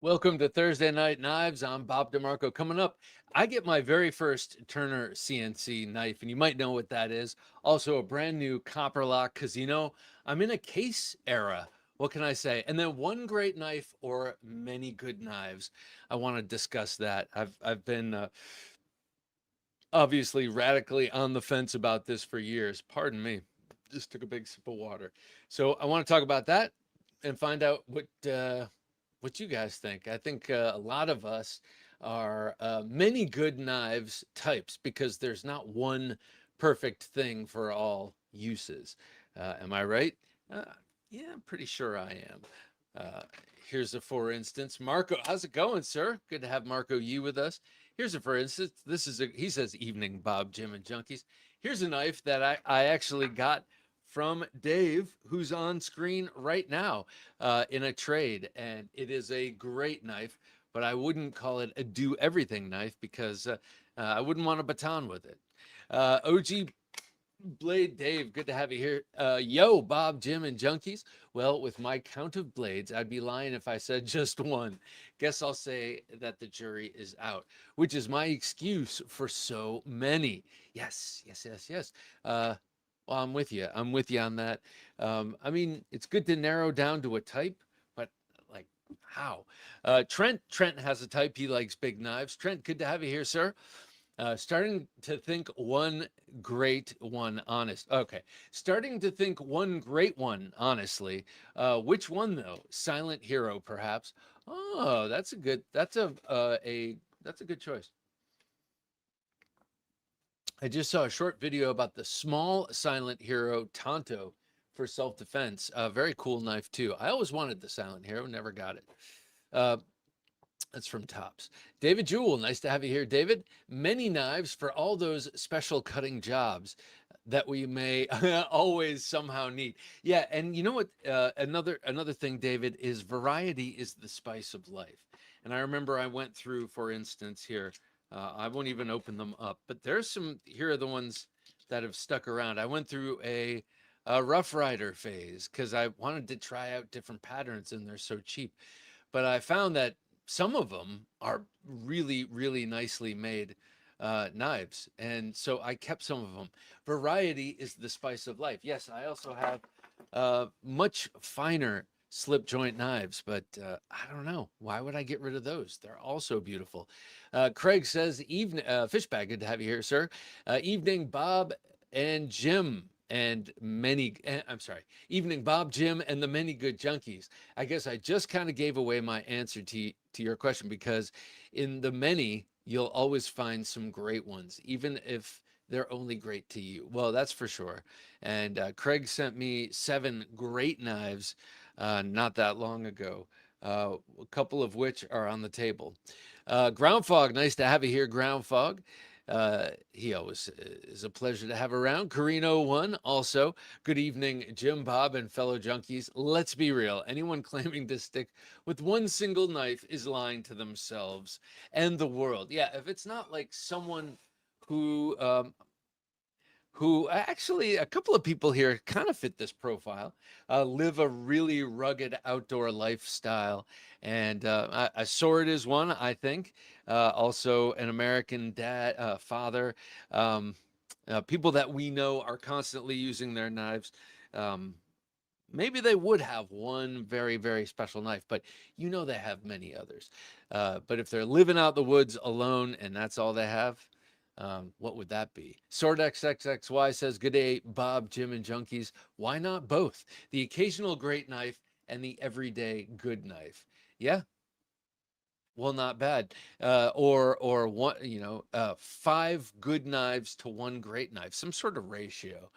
Welcome to Thursday Night Knives. I'm Bob DeMarco. Coming up, I get my very first Turner CNC knife, and you might know what that is. Also, a brand new copper lock, because I'm in a case era. What can I say? And then one great knife or many good knives. I want to discuss that. I've been obviously radically on the fence about this for years. Pardon me. Just took a big sip of water. So I want to talk about that and find out what you guys think. I think a lot of us are many good knives types because there's not one perfect thing for all uses. Am I right? Uh, yeah, I'm pretty sure I am. Uh, Here's a for instance. Marco, how's it going, sir? Good to have Marco you with us. Here's a for instance. He says evening, Bob, Jim, and Junkies. Here's a knife that I actually got from Dave, who's on screen right now in a trade. And it is a great knife, but I wouldn't call it a do everything knife because I wouldn't want a baton with it. OG Blade Dave, good to have you here. Yo, Bob, Jim, and Junkies. Well, with my count of blades, I'd be lying if I said just one. Guess I'll say that the jury is out, which is my excuse for so many. Yes, yes, yes, yes. Well, I'm with you. I'm with you on that. I mean, it's good to narrow down to a type, but like, how? Trent has a type. He likes big knives. Trent, good to have you here, sir. Starting to think one great one, honest. Okay, starting to think one great one, honestly. Which one though? Silent Hero, perhaps. Oh, that's a good. That's a good choice. I just saw a short video about the small Silent Hero Tonto for self-defense. Very cool knife too. I always wanted the Silent Hero, never got it. Uh, That's from Tops. David Jewell, nice to have you here, David. Many knives for all those special cutting jobs that we may always somehow need. Yeah, and you know what? Another thing, David, is variety is the spice of life. And I remember I went through, for instance, here. I won't even open them up, but there's some. Here are the ones that have stuck around. I went through a Rough Rider phase because I wanted to try out different patterns, and they're so cheap. But I found that some of them are really, really nicely made knives. And so I kept some of them. Variety is the spice of life. Yes, I also have much finer slip joint knives, but I don't know. Why would I get rid of those? They're also beautiful. Craig says, evening, Fishbag, good to have you here, sir. Evening, Bob and Jim. I'm sorry, evening, Bob, Jim, and the many good junkies. I guess I just kind of gave away my answer to your question because in the many, you'll always find some great ones, even if they're only great to you. Well, that's for sure. And Craig sent me 7 great knives not that long ago, a couple of which are on the table. Ground Fog, nice to have you here, Ground Fog. He always is a pleasure to have around. Carino1, also. Good evening, Jim, Bob, and fellow junkies. Let's be real. Anyone claiming to stick with one single knife is lying to themselves and the world. Yeah, if it's not like someone who actually a couple of people here kind of fit this profile, live a really rugged outdoor lifestyle. And a sword is one, I think. Also, an American dad, father. Um, People that we know are constantly using their knives. Um, Maybe they would have one very, very special knife, but they have many others. But if they're living out the woods alone and that's all they have, what would that be? Sword XXXY says, good day, Bob, Jim, and Junkies. Why not both? The occasional great knife and the everyday good knife. Yeah, well, not bad. Or one, 5 good knives to 1 great knife, some sort of ratio.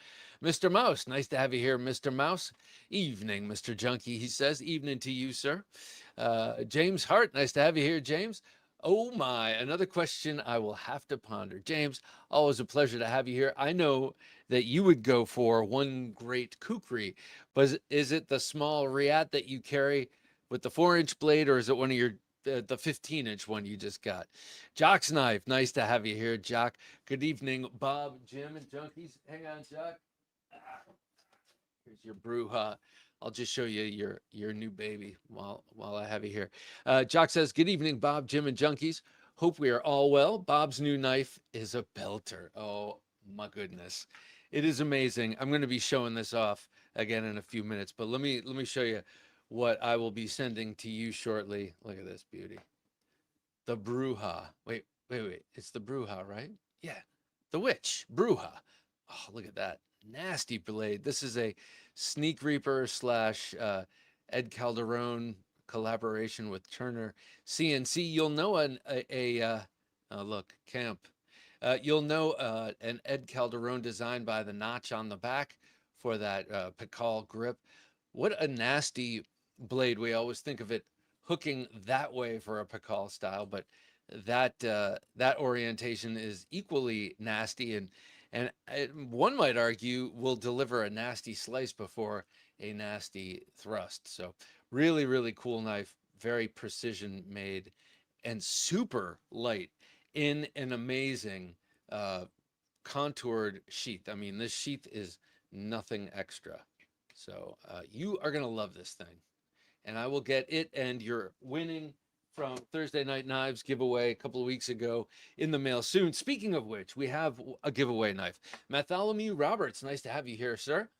Mr. Mouse, nice to have you here, Mr. Mouse. Evening, Mr. Junkie, he says. Evening to you, sir. James Hart, nice to have you here, James. Oh my, another question I will have to ponder. James, always a pleasure to have you here. I know that you would go for one great kukri, but is it the small Riat that you carry with the 4-inch blade, or is it one of your the 15-inch one you just got? Jock's Knife, nice to have you here, Jock. Good evening, Bob, Jim, and Junkies. Hang on, Jock. Here's your Bruja. I'll just show you your new baby while I have you here. Jock says, "Good evening, Bob, Jim, and Junkies. Hope we are all well. Bob's new knife is a belter. Oh my goodness, it is amazing. I'm going to be showing this off again in a few minutes, but let me show you what I will be sending to you shortly. Look at this beauty, the Bruja. Wait. It's the Bruja, right? Yeah, the witch Bruja. Oh, look at that nasty blade. This is a Sneak Reaper slash Ed Calderon collaboration with Turner CNC. You'll know look, Camp. You'll know an Ed Calderon design by the notch on the back for that Pikal grip. What a nasty blade. We always think of it hooking that way for a Pikal style, but that orientation is equally nasty, and one might argue will deliver a nasty slice before a nasty thrust. So really cool knife, very precision made, and super light in an amazing contoured sheath. I mean, this sheath is nothing extra. So you are gonna love this thing, and I will get it and your winning from Thursday Night Knives giveaway a couple of weeks ago in the mail soon. Speaking of which, we have a giveaway knife. Bartholomew Roberts, nice to have you here, sir.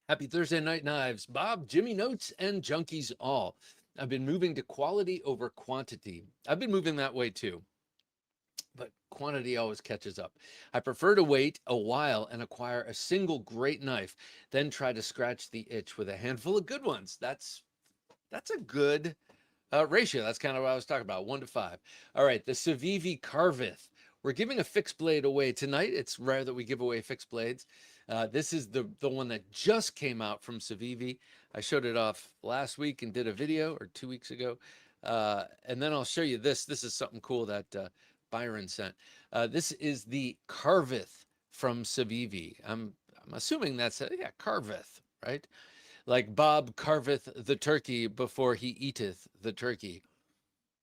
Happy Thursday Night Knives. Bob, Jimmy Notes, and Junkies all. I've been moving to quality over quantity. I've been moving that way too, but quantity always catches up. I prefer to wait a while and acquire a single great knife, then try to scratch the itch with a handful of good ones. That's a good ratio. That's kind of what I was talking about, 1 to 5. All right, the Civivi Carveth. We're giving a fixed blade away tonight. It's rare that we give away fixed blades. This is the one that just came out from Civivi. I showed it off last week and did a video, or 2 weeks ago. And then I'll show you this. This is something cool that Byron sent. This is the Carveth from Civivi. I'm assuming that's Carveth, right? Like Bob carveth the turkey before he eateth the turkey.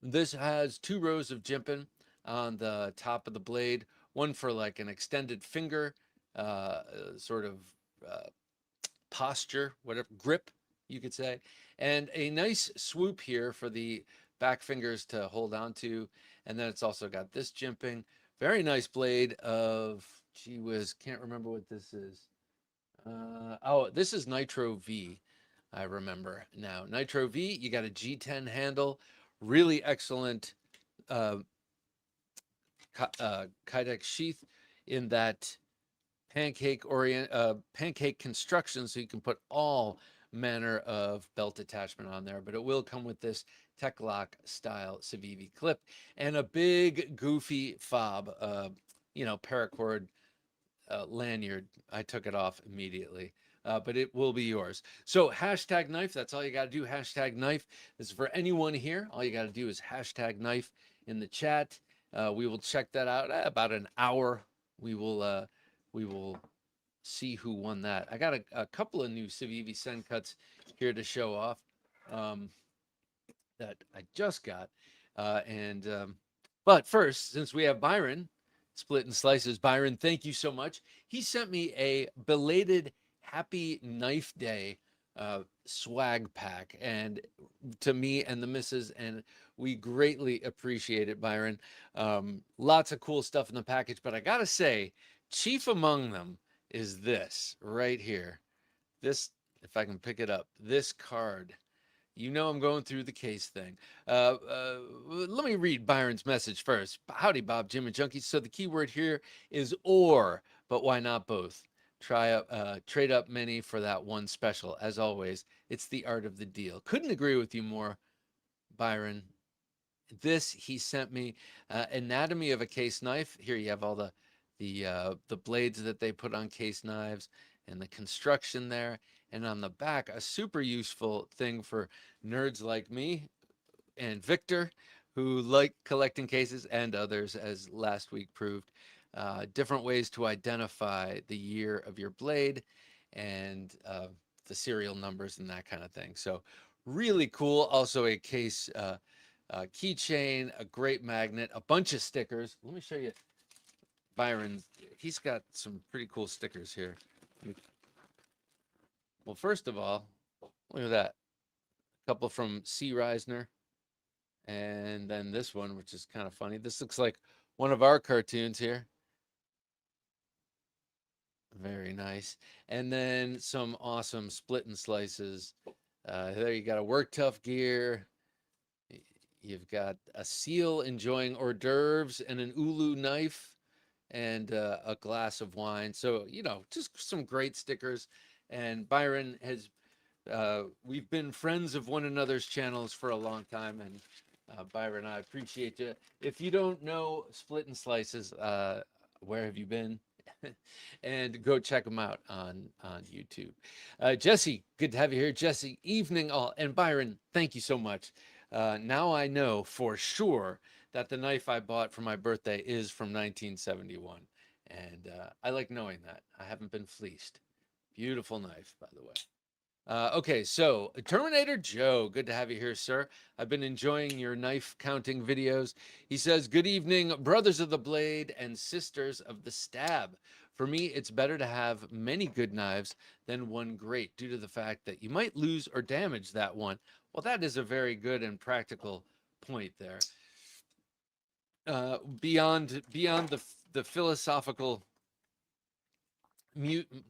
This has 2 rows of jimping on the top of the blade, one for like an extended finger, sort of posture, whatever, grip, you could say, and a nice swoop here for the back fingers to hold on to. And then it's also got this jimping. Very nice blade of, gee whiz, can't remember what this is. This is Nitro V. I remember now. Nitro V, you got a G10 handle, really excellent Kydex sheath in that pancake construction, so you can put all manner of belt attachment on there, but it will come with this Tech Lock style Civivi clip and a big goofy fob, paracord lanyard. I took it off immediately, but it will be yours. So #knife, that's all you got to do. #knife. This is for anyone here. All you got to do is #knife in the chat. We will check that out about an hour. We will see who won that. I got a couple of new Civivi Send cuts here to show off that I just got. But first, since we have Byron, Split and Slices. Byron, thank you so much. He sent me a belated Happy Knife Day swag pack, and to me and the missus, and we greatly appreciate it, Byron. Lots of cool stuff in the package, but I gotta say, chief among them is this right here. This, if I can pick it up, this card. You know I'm going through the case thing. Let me read Byron's message first. Howdy, Bob, Jim, and Junkie. So the key word here is or, but why not both? Trade up many for that one special. As always, it's the art of the deal. Couldn't agree with you more, Byron. This he sent me, anatomy of a case knife. Here you have all the blades that they put on case knives and the construction there. And on the back, a super useful thing for nerds like me and Victor, who like collecting cases, and others, as last week proved. Different ways to identify the year of your blade and the serial numbers and that kind of thing. So really cool. Also a case keychain, a great magnet, a bunch of stickers. Let me show you Byron. He's got some pretty cool stickers here. Well, first of all, look at that. A couple from C. Reisner. And then this one, which is kind of funny. This looks like one of our cartoons here. Very nice. And then some awesome split and slices. There you got a work tough gear. You've got a seal enjoying hors d'oeuvres and an ulu knife and a glass of wine. So, you know, just some great stickers. And Byron has, we've been friends of one another's channels for a long time. And Byron, I appreciate you. If you don't know Split and Slices, where have you been? And go check them out on YouTube. Jesse, good to have you here. Jesse, evening all. And Byron, thank you so much. Now I know for sure that the knife I bought for my birthday is from 1971. And I like knowing that. I haven't been fleeced. Beautiful knife, by the way. Okay, so Terminator Joe, good to have you here, sir. I've been enjoying your knife counting videos. He says, good evening, brothers of the blade and sisters of the stab. For me, it's better to have many good knives than one great due to the fact that you might lose or damage that one. Well, that is a very good and practical point there. Beyond the philosophical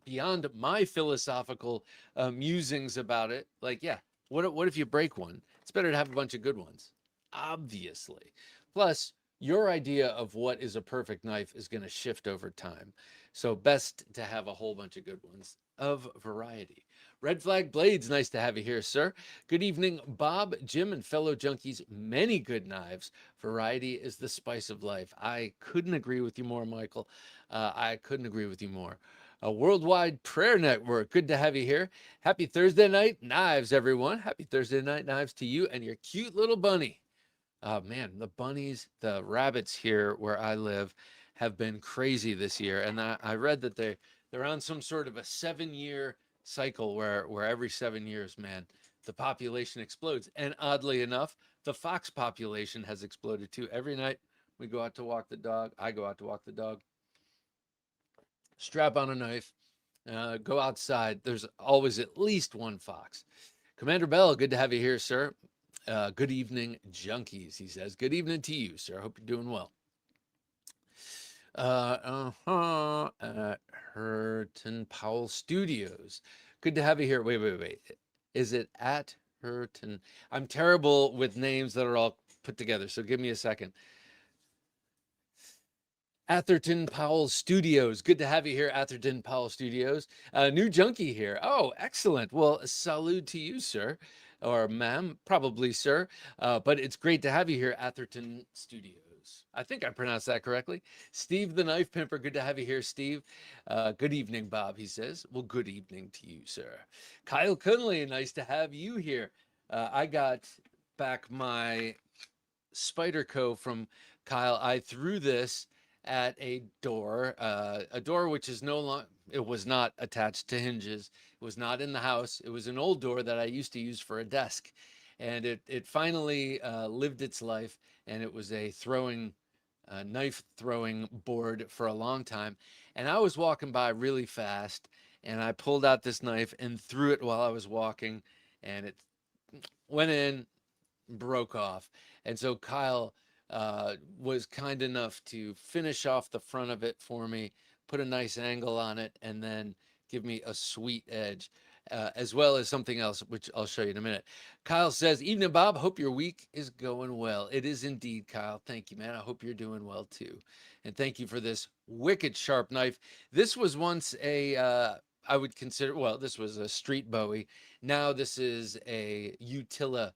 beyond my philosophical musings about it, like, yeah, what if you break one? It's better to have a bunch of good ones, obviously. Plus, your idea of what is a perfect knife is going to shift over time, so best to have a whole bunch of good ones of variety. Red Flag Blades, nice to have you here, sir. Good evening, Bob, Jim, and fellow junkies. Many good knives. Variety is the spice of life. I couldn't agree with you more, Michael. I couldn't agree with you more. A Worldwide Prayer Network. Good to have you here. Happy Thursday night knives, everyone. Happy Thursday night knives to you and your cute little bunny. Man, the bunnies, the rabbits here where I live have been crazy this year. And I read that they're on some sort of a 7-year cycle where every 7 years, man, the population explodes. And oddly enough, the fox population has exploded too. Every night we go out to walk the dog. I go out to walk the dog. Strap on a knife, go outside. There's always at least one fox. Commander Bell, good to have you here, sir. Good evening, junkies, he says. Good evening to you, sir. I hope you're doing well. At Hurton Powell Studios. Good to have you here. Wait. Is it at Hurton? I'm terrible with names that are all put together, so give me a second. Atherton Powell Studios. Good to have you here, Atherton Powell Studios. New junkie here. Oh, excellent. Well, salute to you, sir, or ma'am, probably sir. But it's great to have you here, Atherton Studios. I think I pronounced that correctly. Steve the Knife Pimper. Good to have you here, Steve. Good evening, Bob, he says. Well, good evening to you, sir. Kyle Kunley, nice to have you here. I got back my Spyderco from Kyle. I threw this at a door which is no longer, it was not attached to hinges. It was not in the house. It was an old door that I used to use for a desk. And it finally lived its life. And it was a knife throwing board for a long time. And I was walking by really fast. And I pulled out this knife and threw it while I was walking. And it went in, broke off. And so Kyle was kind enough to finish off the front of it for me, put a nice angle on it, and then give me a sweet edge, as well as something else, which I'll show you in a minute. Kyle says, evening, Bob. Hope your week is going well. It is indeed, Kyle. Thank you, man. I hope you're doing well, too. And thank you for this wicked sharp knife. This was once I would consider, well, this was a street Bowie. Now this is a Utila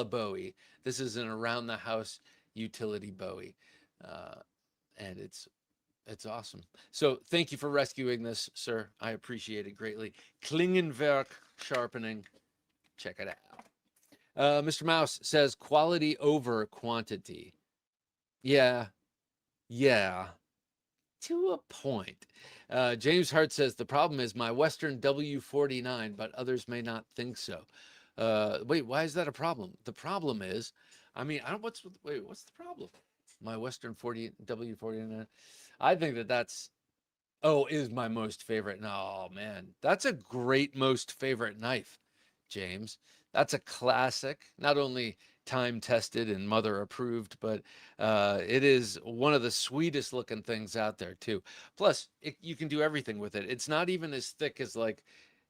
Bowie. This is an around the house utility Bowie, and it's awesome. So thank you for rescuing this, sir. I appreciate it greatly. Klingenwerk sharpening, check it out. Mr. Mouse says quality over quantity. Yeah, to a point. James Hart says the problem is my Western W49, but others may not think so. Wait, why is that a problem? The problem is, I mean, what's the problem? My Western W49. I think that's Oh, is my most favorite. No, man, that's a great most favorite knife, James. That's a classic. Not only time tested and mother approved, but it is one of the sweetest looking things out there too. Plus, you can do everything with it. It's not even as thick as like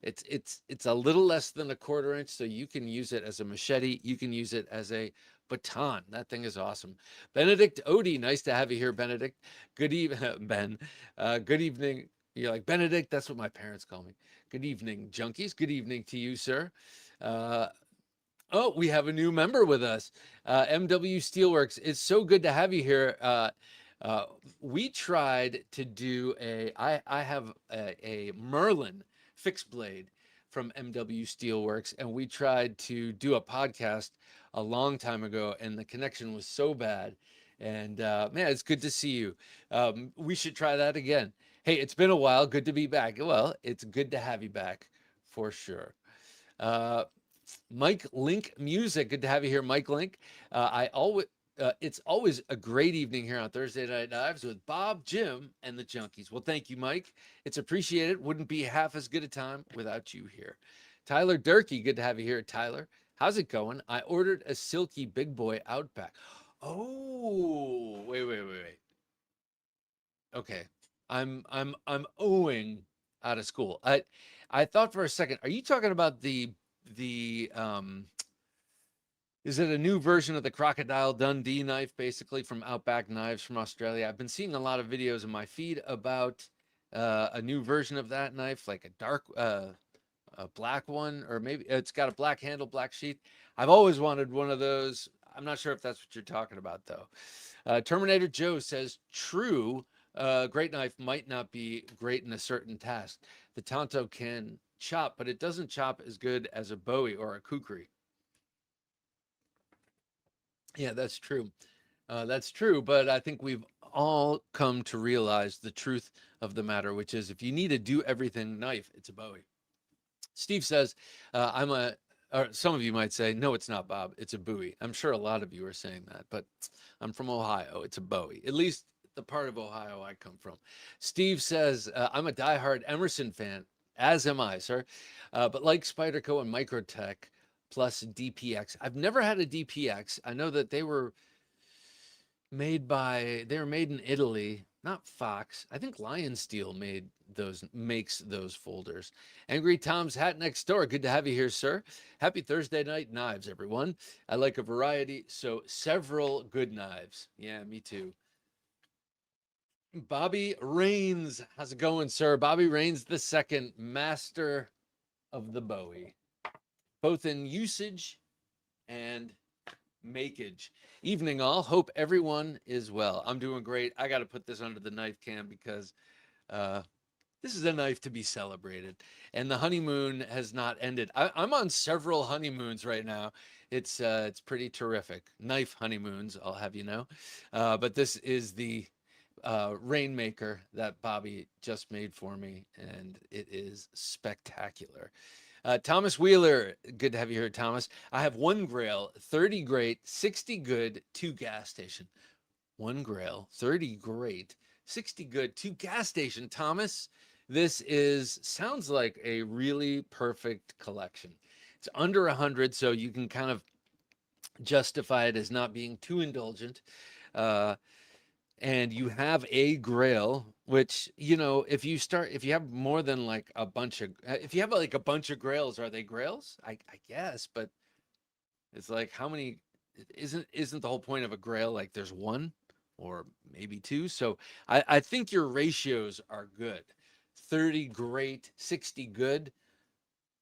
it's a little less than a quarter inch, so you can use it as a machete. You can use it as a baton. That thing is awesome. Benedict Odie, nice to have you here, Benedict. Good evening, Ben. Good evening. You're like Benedict. That's what my parents call me. Good evening, junkies. Good evening to you, sir. Uh, oh, we have a new member with us. MW Steelworks. It's so good to have you here. Uh, we tried to do I have a Merlin fixed blade from MW Steelworks, and we tried to do a podcast a long time ago, and the connection was so bad. And man, it's good to see you. We should try that again. Hey, it's been a while. Good to be back. Well, it's good to have you back for sure. Uh, Mike Link Music. Good to have you here, Mike Link. I always it's always a great evening here on Thursday Night Knives with Bob, Jim, and the Junkies. Well, thank you, Mike. It's appreciated. Wouldn't be half as good a time without you here. Tyler Durkee, good to have you here, Tyler. How's it going? I ordered a silky big boy Outback. Oh, wait. Okay, I'm owing out of school. I thought for a second, are you talking about the is it a new version of the Crocodile Dundee knife, basically from Outback Knives from Australia? I've been seeing a lot of videos in my feed about a new version of that knife, like a black one, or maybe it's got a black handle, black sheath. I've always wanted one of those. I'm not sure if that's what you're talking about, though. Terminator Joe says, true, great knife might not be great in a certain task. The Tonto can chop, but it doesn't chop as good as a Bowie or a Kukri. Yeah, that's true. That's true, but I think we've all come to realize the truth of the matter, which is if you need a do everything knife, it's a Bowie. Steve says, or some of you might say, no, it's not, Bob. It's a Bowie. I'm sure a lot of you are saying that, but I'm from Ohio. It's a Bowie, at least the part of Ohio I come from. Steve says, I'm a diehard Emerson fan, as am I, sir. But like Spyderco and Microtech plus DPX, I've never had a DPX. I know that they were made in Italy, not Fox. I think Lion Steel makes those folders. Angry Tom's Hat Next Door. Good to have you here, sir. Happy Thursday night knives, everyone. I like a variety, so several good knives. Yeah, me too. Bobby Rains. How's it going, sir? Bobby Rains the second, master of the Bowie, both in usage and makeage. Evening all. Hope everyone is well. I'm doing great. I got to put this under the knife cam because uh, this is a knife to be celebrated. And the honeymoon has not ended. I'm on several honeymoons right now. It's pretty terrific. Knife honeymoons, I'll have you know. But this is the Rainmaker that Bobby just made for me, and it is spectacular. Thomas Wheeler, good to have you here, Thomas. I have one Grail, 30 great, 60 good, 2 gas station. One Grail, 30 great, 60 good, 2 gas station. Thomas, this sounds like a really perfect collection. It's under 100, so you can kind of justify it as not being too indulgent. Uh, and you have a Grail, which, if you have more than like if you have like a bunch of Grails, are they Grails? I guess, but it's like how many, isn't the whole point of a Grail like there's one or maybe two? So I think your ratios are good. 30 great, 60 good.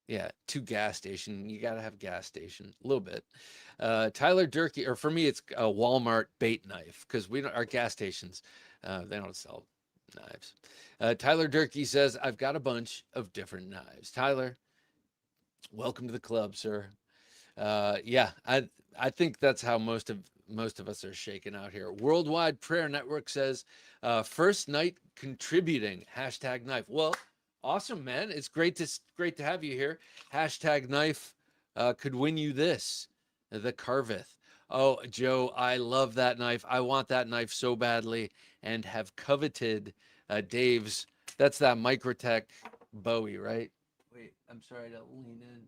Yeah, 2 gas station. You got to have gas station a little bit. Tyler Durkee, or for me, it's a Walmart bait knife because our gas stations, they don't sell knives. Tyler Durkee says, I've got a bunch of different knives. Tyler, welcome to the club, sir. Yeah, I think that's how most of us are shaking out here. Worldwide Prayer Network says, first night contributing, #knife. Well, awesome, man. It's great to have you here. #knife could win you this, the Carveth. Oh, Joe, I love that knife. I want that knife so badly and have coveted Dave's That's that Microtech Bowie, right? Wait, I'm sorry to lean in.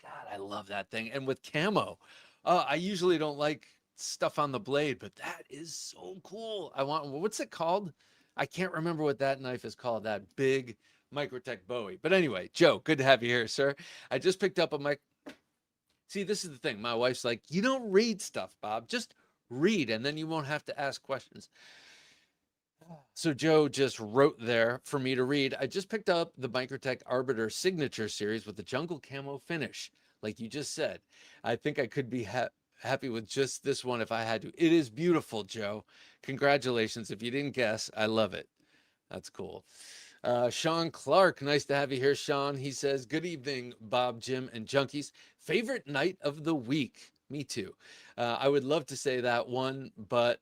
God, I love that thing. And with camo. I usually don't like stuff on the blade, but that is so cool. I want, what's it called? I can't remember what that knife is called, that big Microtech Bowie. But anyway, Joe, good to have you here, sir. I just picked up a mic. See, this is the thing. My wife's like, you don't read stuff, Bob. Just read, and then you won't have to ask questions. So Joe just wrote there for me to read. I just picked up the Microtech Arbiter Signature Series with the jungle camo finish, like you just said. I think I could be happy with just this one if I had to. It is beautiful, Joe. Congratulations. If you didn't guess, I love it. That's cool. Sean Clark, nice to have you here, Sean. He says, good evening, Bob, Jim, and Junkies. Favorite night of the week? Me too. I would love to say that one, but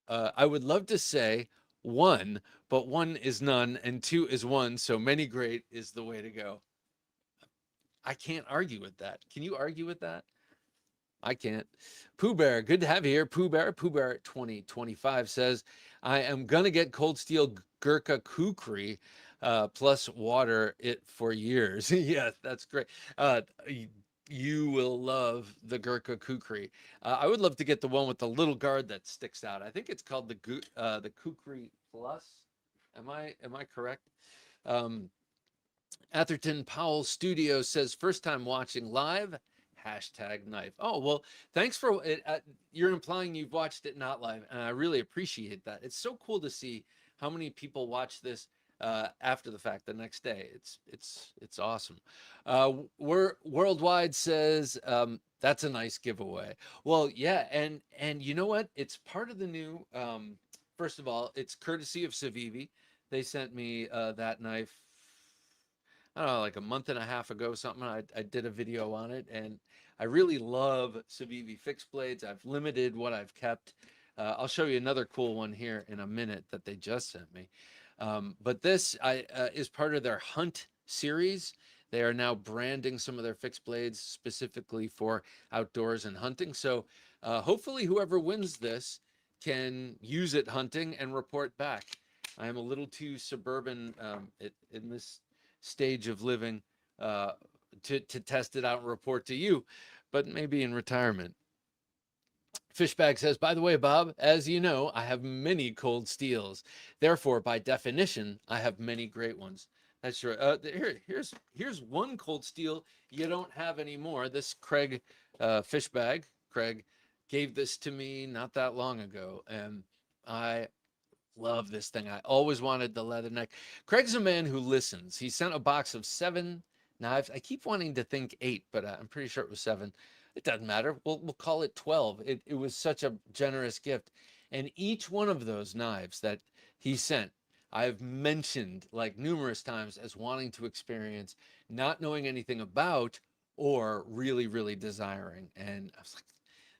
I would love to say one, but one is none, and two is one. So many great is the way to go. I can't argue with that. Can you argue with that? I can't. Pooh Bear, good to have you here. Pooh Bear 2025 says, I am going to get Cold Steel Gurkha Kukri plus water it for years. Yeah, that's great. You will love the Gurkha Kukri. I would love to get the one with the little guard that sticks out. I think it's called the Kukri Plus. Am I correct? Atherton Powell Studio says, first time watching live, #knife. Oh, well, thanks for it. You're implying you've watched it not live, and I really appreciate that. It's so cool to see how many people watch this after the fact the next day. It's awesome. Worldwide says, that's a nice giveaway. Well, yeah, and you know what? It's part of the new, first of all, it's courtesy of Civivi. They sent me that knife, I don't know, like a month and a half ago, something. I did a video on it, and I really love Civivi fixed blades. I've limited what I've kept. I'll show you another cool one here in a minute that they just sent me. But this is part of their Hunt series. They are now branding some of their fixed blades specifically for outdoors and hunting. So hopefully whoever wins this can use it hunting and report back. I am a little too suburban in this stage of living to test it out and report to you, but maybe in retirement. Fishbag says, by the way, Bob, as you know, I have many cold steels. Therefore, by definition, I have many great ones. That's true. Here's one cold steel you don't have anymore. This Craig Fishbag. Craig gave this to me not that long ago, and I love this thing. I always wanted the leather neck. Craig's a man who listens. He sent a box of 7 knives. I keep wanting to think 8, but I'm pretty sure it was 7. It doesn't matter. We'll call it 12. It was such a generous gift. And each one of those knives that he sent, I've mentioned like numerous times as wanting to experience, not knowing anything about, or really, really desiring. And I was like,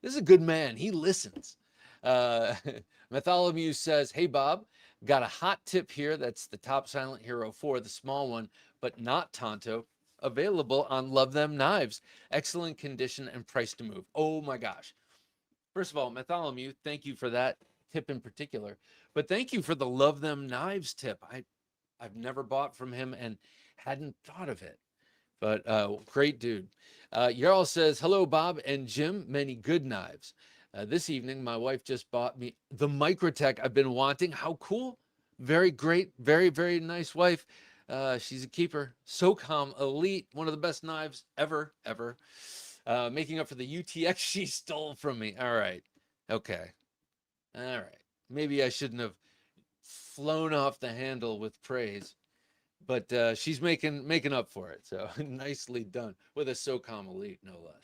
this is a good man. He listens. Bartholomew says, hey, Bob, got a hot tip here. That's the Top Silent Hero 4, the small one, but not Tonto. Available on Love Them Knives. Excellent condition and price to move. Oh my gosh. First of all, Bartholomew, thank you for that tip in particular. But thank you for the Love Them Knives tip. I've never bought from him and hadn't thought of it. But great dude. Jarl says, hello, Bob and Jim. Many good knives. This evening, my wife just bought me the Microtech I've been wanting. How cool. Very great. Very, very nice wife. She's a keeper. SOCOM Elite, one of the best knives ever. Making up for the UTX she stole from me. All right. Okay. All right. Maybe I shouldn't have flown off the handle with praise, but she's making up for it. So nicely done with a SOCOM Elite, no less.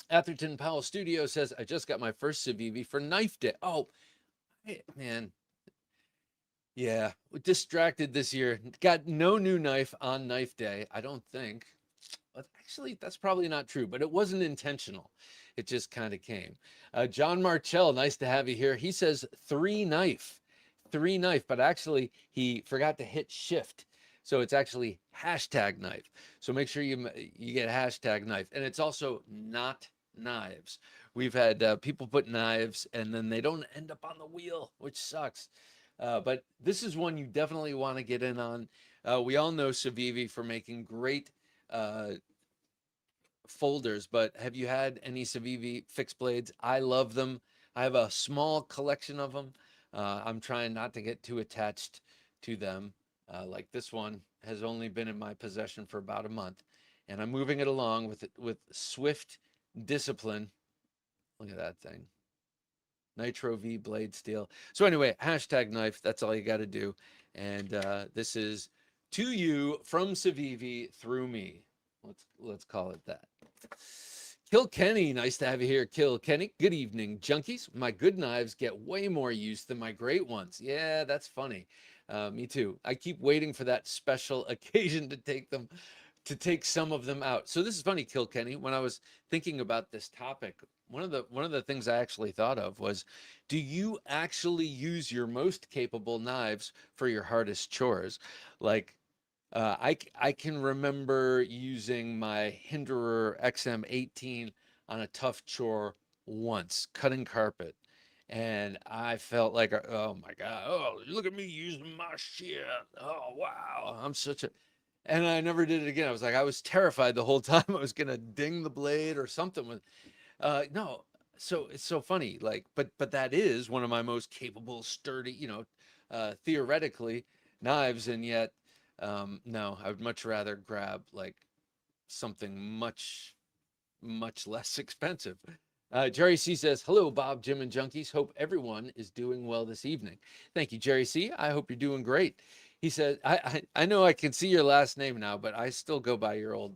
Atherton Powell Studio says, I just got my first Civivi for Knife Day. Oh, man. Yeah, distracted this year. Got no new knife on Knife Day, I don't think. But actually, that's probably not true, but it wasn't intentional. It just kind of came. John Marchell, nice to have you here. He says 3 knife, but actually he forgot to hit shift. So it's actually #knife. So make sure you get #knife. And it's also not knives. we've had people put knives and then they don't end up on the wheel, which sucks. But this is one you definitely want to get in on. We all know Civivi for making great uh, folders, but have you had any Civivi fixed blades? I love them. I have a small collection of them. I'm trying not to get too attached to them. Like this one has only been in my possession for about a month, and I'm moving it along with swift discipline. Look at that thing. Nitro V blade steel. So anyway, hashtag knife. That's all you got to do. And this is to you from Civivi through me. Let's call it that. Kilkenny, nice to have you here, Kilkenny. Good evening, junkies. My good knives get way more use than my great ones. Yeah, that's funny. Me too. I keep waiting for that special occasion to take some of them out. So this is funny, Kilkenny. When I was thinking about this topic, one of the things I actually thought of was, do you actually use your most capable knives for your hardest chores? Like I can remember using my Hinderer XM18 on a tough chore once, cutting carpet. And I felt like, oh my God, oh, look at me using my shit. Oh, wow. I'm such a, and I never did it again. I was like, I was terrified the whole time I was going to ding the blade or something with, no. So it's so funny. Like, but that is one of my most capable, sturdy, theoretically knives. And yet, no, I would much rather grab like something much less expensive. Jerry C says, hello, Bob, Jim, and Junkies. Hope everyone is doing well this evening. Thank you, Jerry C. I hope you're doing great. He says, I know I can see your last name now, but I still go by your old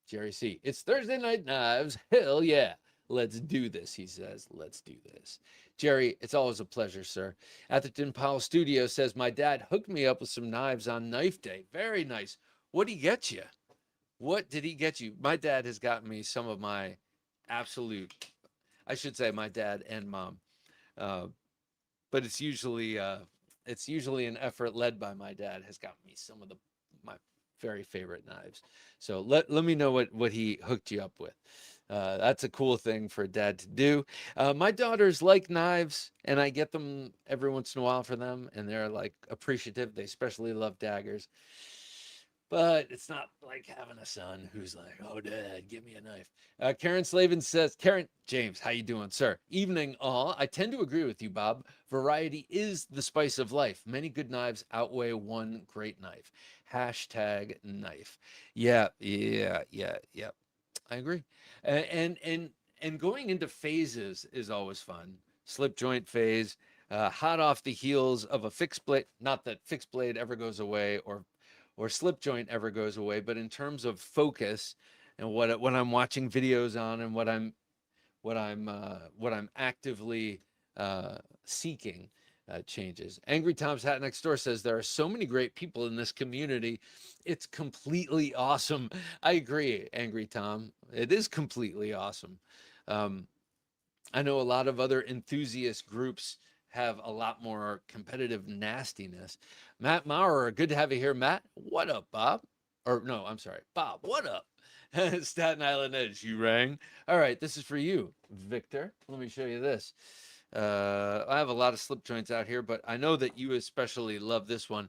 Jerry C. It's Thursday Night Knives. Hell yeah. Let's do this, he says. Let's do this. Jerry, it's always a pleasure, sir. Atherton Powell Studio says, my dad hooked me up with some knives on Knife Day. Very nice. What'd he get you? What did he get you? My dad has gotten me some of my absolute, I should say my dad and mom. Uh, but it's usually an effort led by my dad has gotten me some of my very favorite knives. So let me know what he hooked you up with. That's a cool thing for a dad to do. My daughters like knives, and I get them every once in a while for them, and they're like appreciative. They especially love daggers. But it's not like having a son who's like, "Oh, Dad, give me a knife." Karen Slavin says, "Karen James, how you doing, sir? Evening, all. I tend to agree with you, Bob. Variety is the spice of life. Many good knives outweigh one great knife. Hashtag knife. Yeah, yeah, yeah, yeah. I agree. And going into phases is always fun. Slip joint phase, hot off the heels of a fixed blade. Not that fixed blade ever goes away, or slip joint ever goes away, but in terms of focus and what I'm watching videos on and what I'm actively seeking changes. Angry Tom's Hat Next Door says there are so many great people in this community. It's completely awesome. I agree, Angry Tom. It is completely awesome. Um, I know a lot of other enthusiast groups have a lot more competitive nastiness. Matt Maurer, good to have you here, Matt. What up, Bob? Or no, I'm sorry, Bob. What up? Staten Island Edge, you rang. All right, this is for you, Victor. Let me show you this. I have a lot of slip joints out here, but I know that you especially love this one.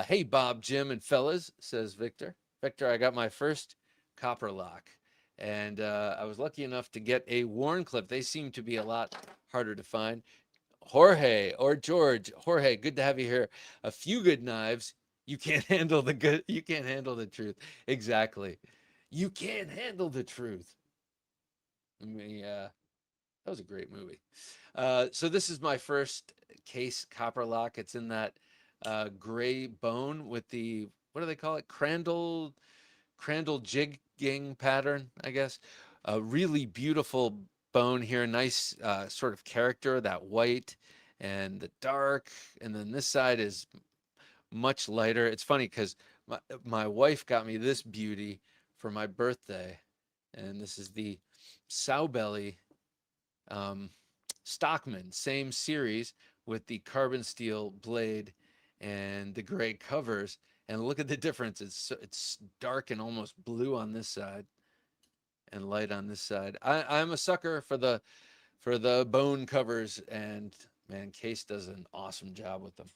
Hey, Bob, Jim, and fellas, says Victor. Victor, I got my first copper lock, and I was lucky enough to get a worn clip. They seem to be a lot harder to find. Jorge or George, Jorge, good to have you here. A few good knives. You can't handle the good. You can't handle the truth. Exactly. You can't handle the truth. I mean, that was a great movie. So this is my first case copper lock. It's in that gray bone with the, what do they call it? Crandall jigging pattern, I guess. A really beautiful bone here. Nice sort of character, that white and the dark. And then this side is much lighter. It's funny because my wife got me this beauty for my birthday. And this is the Sow Belly Stockman, same series with the carbon steel blade and the gray covers. And look at the difference. It's dark and almost blue on this side. and light on this side. I'm a sucker for the bone covers, and man, Case does an awesome job with them.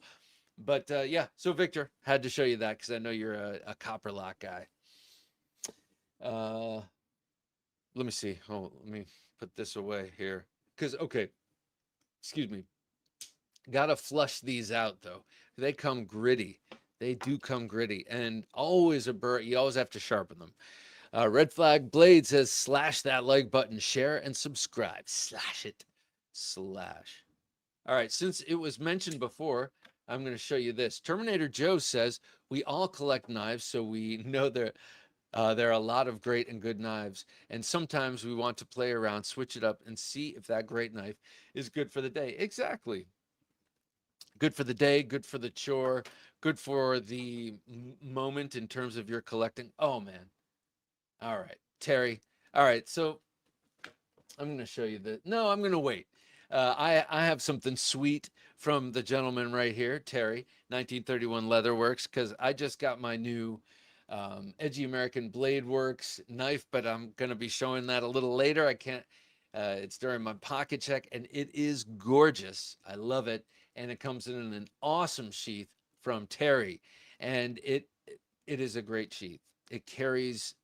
But yeah, so Victor, had to show you that because I know you're a copper lock guy. Uh, let me see. Oh, let me put this away here. Because, okay, excuse me. Gotta flush these out though. They come gritty. They do come gritty, and always a burr. You always have to sharpen them. Red Flag Blade says, slash that like button, share and subscribe. Slash it. Slash. All right, since it was mentioned before, I'm going to show you this. Terminator Joe says, we all collect knives, so we know there are a lot of great and good knives. And sometimes we want to play around, switch it up, and see if that great knife is good for the day. Exactly. Good for the day, good for the chore, good for the moment in terms of your collecting. Oh, man. All right, Terry. All right, so I'm going to show you the. No, I'm going to wait. I have something sweet from the gentleman right here, Terry, 1931 Leatherworks, because I just got my new Edgy American Blade Works knife, but I'm going to be showing that a little later. I can't. It's during my pocket check, and it is gorgeous. I love it, and it comes in an awesome sheath from Terry, and it is a great sheath. It carries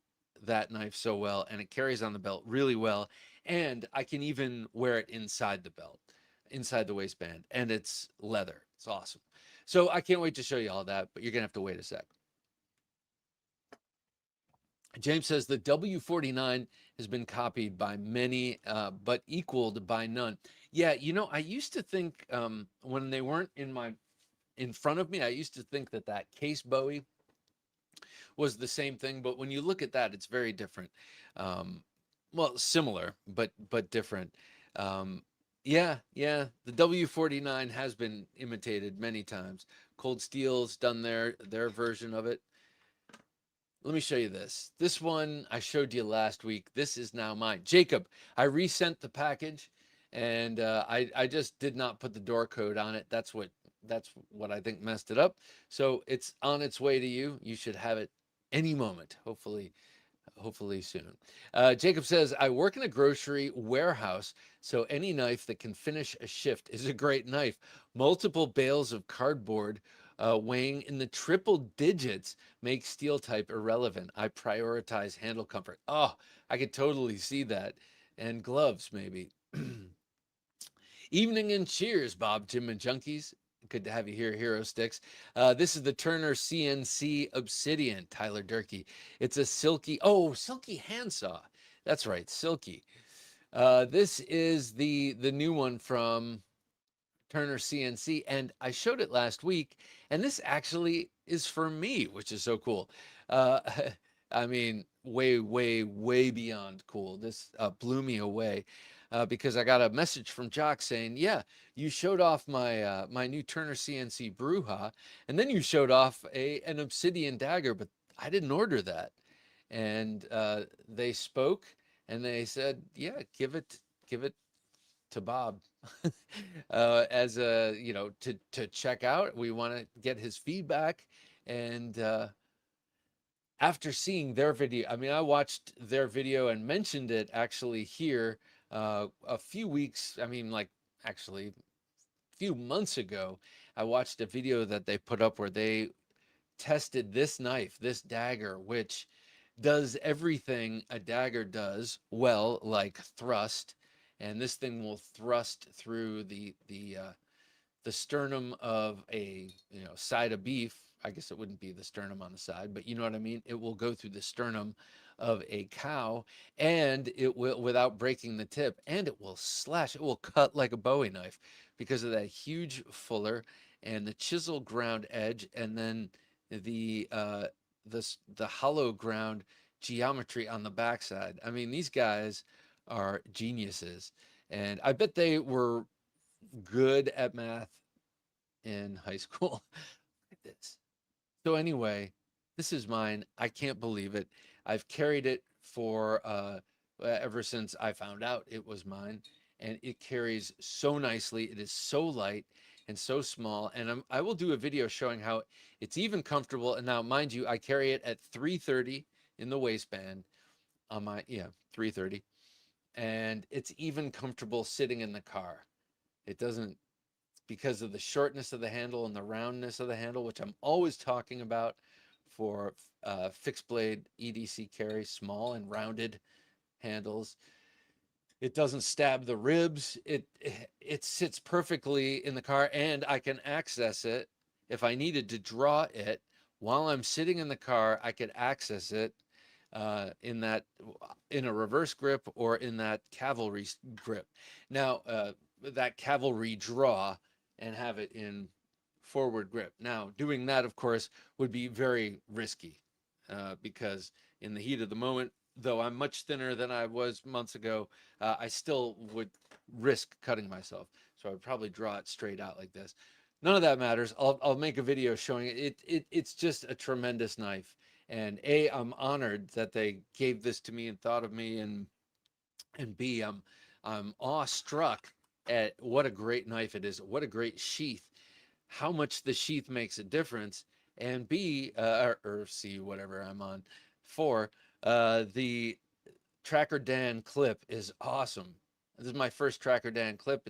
that knife so well, and it carries on the belt really well, and I can even wear it inside the belt, inside the waistband, and it's leather. It's awesome. So I can't wait to show you all that, but you're gonna have to wait a sec. James says the W49 has been copied by many, but equaled by none. Yeah, I used to think when they weren't in front of me, I used to think that Case Bowie was the same thing, but when you look at that, it's very different. Um, well, similar, but different. Yeah, the W49 has been imitated many times. Cold Steel's done their version of it. Let me show you this. This one I showed you last week. This is now mine. Jacob, I resent the package, and I just did not put the door code on it. That's what I think messed it up. So it's on its way to you. You should have it any moment. Hopefully soon. Jacob says, I work in a grocery warehouse, so any knife that can finish a shift is a great knife. Multiple bales of cardboard weighing in the triple digits make steel type irrelevant. I prioritize handle comfort. Oh, I could totally see that. And gloves, maybe. Evening and cheers, Bob, Jim, and Junkies. Good to have you here, Hero Sticks. This is the Turner CNC Obsidian, Tyler Durkee. It's a silky handsaw. That's right, silky. This is the new one from Turner CNC, and I showed it last week, and this actually is for me, which is so cool. Uh, I mean, way, way, way beyond cool. This blew me away because I got a message from Jock saying, "Yeah, you showed off my new Turner CNC Bruja, and then you showed off an Obsidian dagger, but I didn't order that." And they spoke, and they said, "Yeah, give it to Bob as a to check out. We want to get his feedback, and after seeing their video, I mean, I watched their video and mentioned it actually here a few weeks. I mean, like actually a few months ago. I watched a video that they put up where they tested this knife, this dagger, which does everything a dagger does well, like thrust, and this thing will thrust through the sternum of a side of beef. I guess it wouldn't be the sternum on the side, but you know what I mean. It will go through the sternum of a cow, and it will, without breaking the tip, and it will slash. It will cut like a Bowie knife because of that huge fuller and the chisel ground edge, and then the the hollow ground geometry on the backside. I mean, these guys are geniuses, and I bet they were good at math in high school. Look at this. So anyway, this is mine. I can't believe it. I've carried it for ever since I found out it was mine, and it carries so nicely. It is so light and so small, and I will do a video showing how it's even comfortable. And now, mind you, I carry it at 330 in the waistband, on my, yeah, 330. And it's even comfortable sitting in the car. It doesn't, because of the shortness of the handle and the roundness of the handle, which I'm always talking about for fixed blade EDC carry, small and rounded handles. It doesn't stab the ribs. It sits perfectly in the car, and I can access it if I needed to draw it while I'm sitting in the car. I could access it in that, in a reverse grip or in that cavalry grip. Now that cavalry draw and have it in forward grip. Now doing that, of course, would be very risky because in the heat of the moment, though I'm much thinner than I was months ago, I still would risk cutting myself. So I would probably draw it straight out like this. None of that matters. I'll make a video showing it. It's just a tremendous knife. And A, I'm honored that they gave this to me and thought of me, and B, I'm awestruck at what a great knife it is, what a great sheath, how much the sheath makes a difference, and B, or C, whatever I'm on, for the Tracker Dan clip is awesome. This is my first Tracker Dan clip.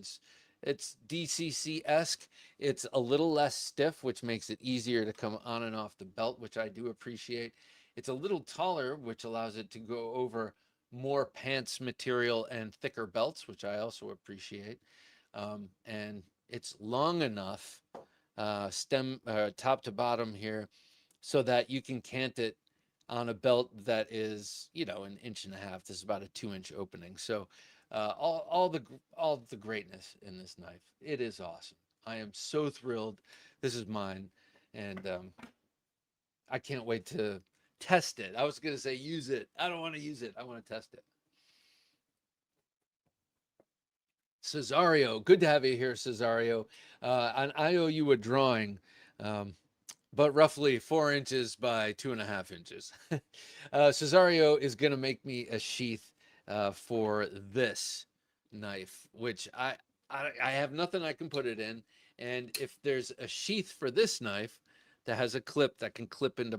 It's DCC-esque. It's a little less stiff, which makes it easier to come on and off the belt, which I do appreciate. It's a little taller, which allows it to go over more pants material and thicker belts, which I also appreciate. And it's long enough, top to bottom here, so that you can cant it on a belt that is, you know, 1.5 inches. This is about a 2-inch opening. So all the greatness in this knife. It is awesome. I am so thrilled. This is mine, and I can't wait to test it. I was going to say use it. I don't want to use it. I want to test it. Cesario, good to have you here, Cesario. And I owe you a drawing. But roughly 4 inches by 2.5 inches. Cesario is going to make me a sheath for this knife, which I have nothing I can put it in. And if there's a sheath for this knife that has a clip that can clip into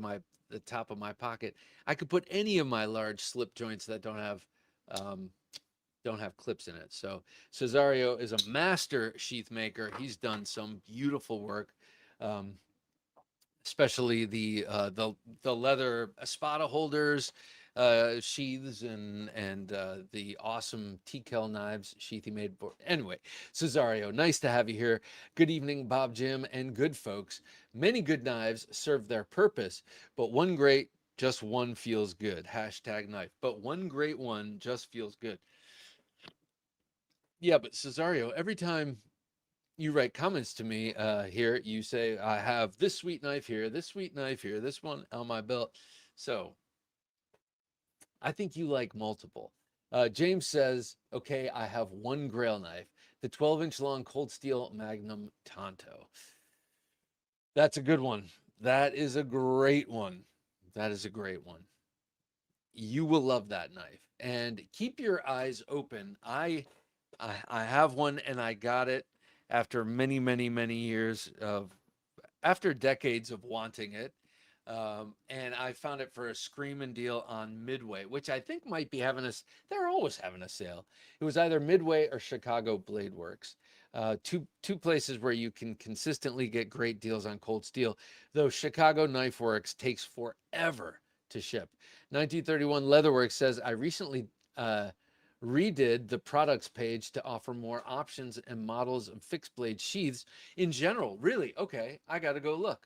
the top of my pocket, I could put any of my large slip joints that don't have clips in it. So Cesario is a master sheath maker. He's done some beautiful work. Especially the leather espada holders, sheaths, and the awesome TKL knives sheath he made. Anyway, Cesario, nice to have you here. Good evening, Bob, Jim, and good folks. Many good knives serve their purpose, but one great, just one feels good. #knife. But one great one just feels good. Yeah, but Cesario, every time you write comments to me here, you say, I have this sweet knife here, this sweet knife here, this one on my belt. So I think you like multiple. James says, okay, I have one Grail knife, the 12-inch long cold steel Magnum Tonto. That's a good one. That is a great one. That is a great one. You will love that knife. And keep your eyes open. I have one, and I got it after many, many, many years of, after decades of wanting it. And I found it for a screaming deal on Midway, which I think might be having us. They're always having a sale. It was either Midway or Chicago Blade Works. Two places where you can consistently get great deals on cold steel, though Chicago Knife Works takes forever to ship. 1931 Leatherworks says, I recently redid the products page to offer more options and models of fixed blade sheaths in general. Really? Okay, I got to go look.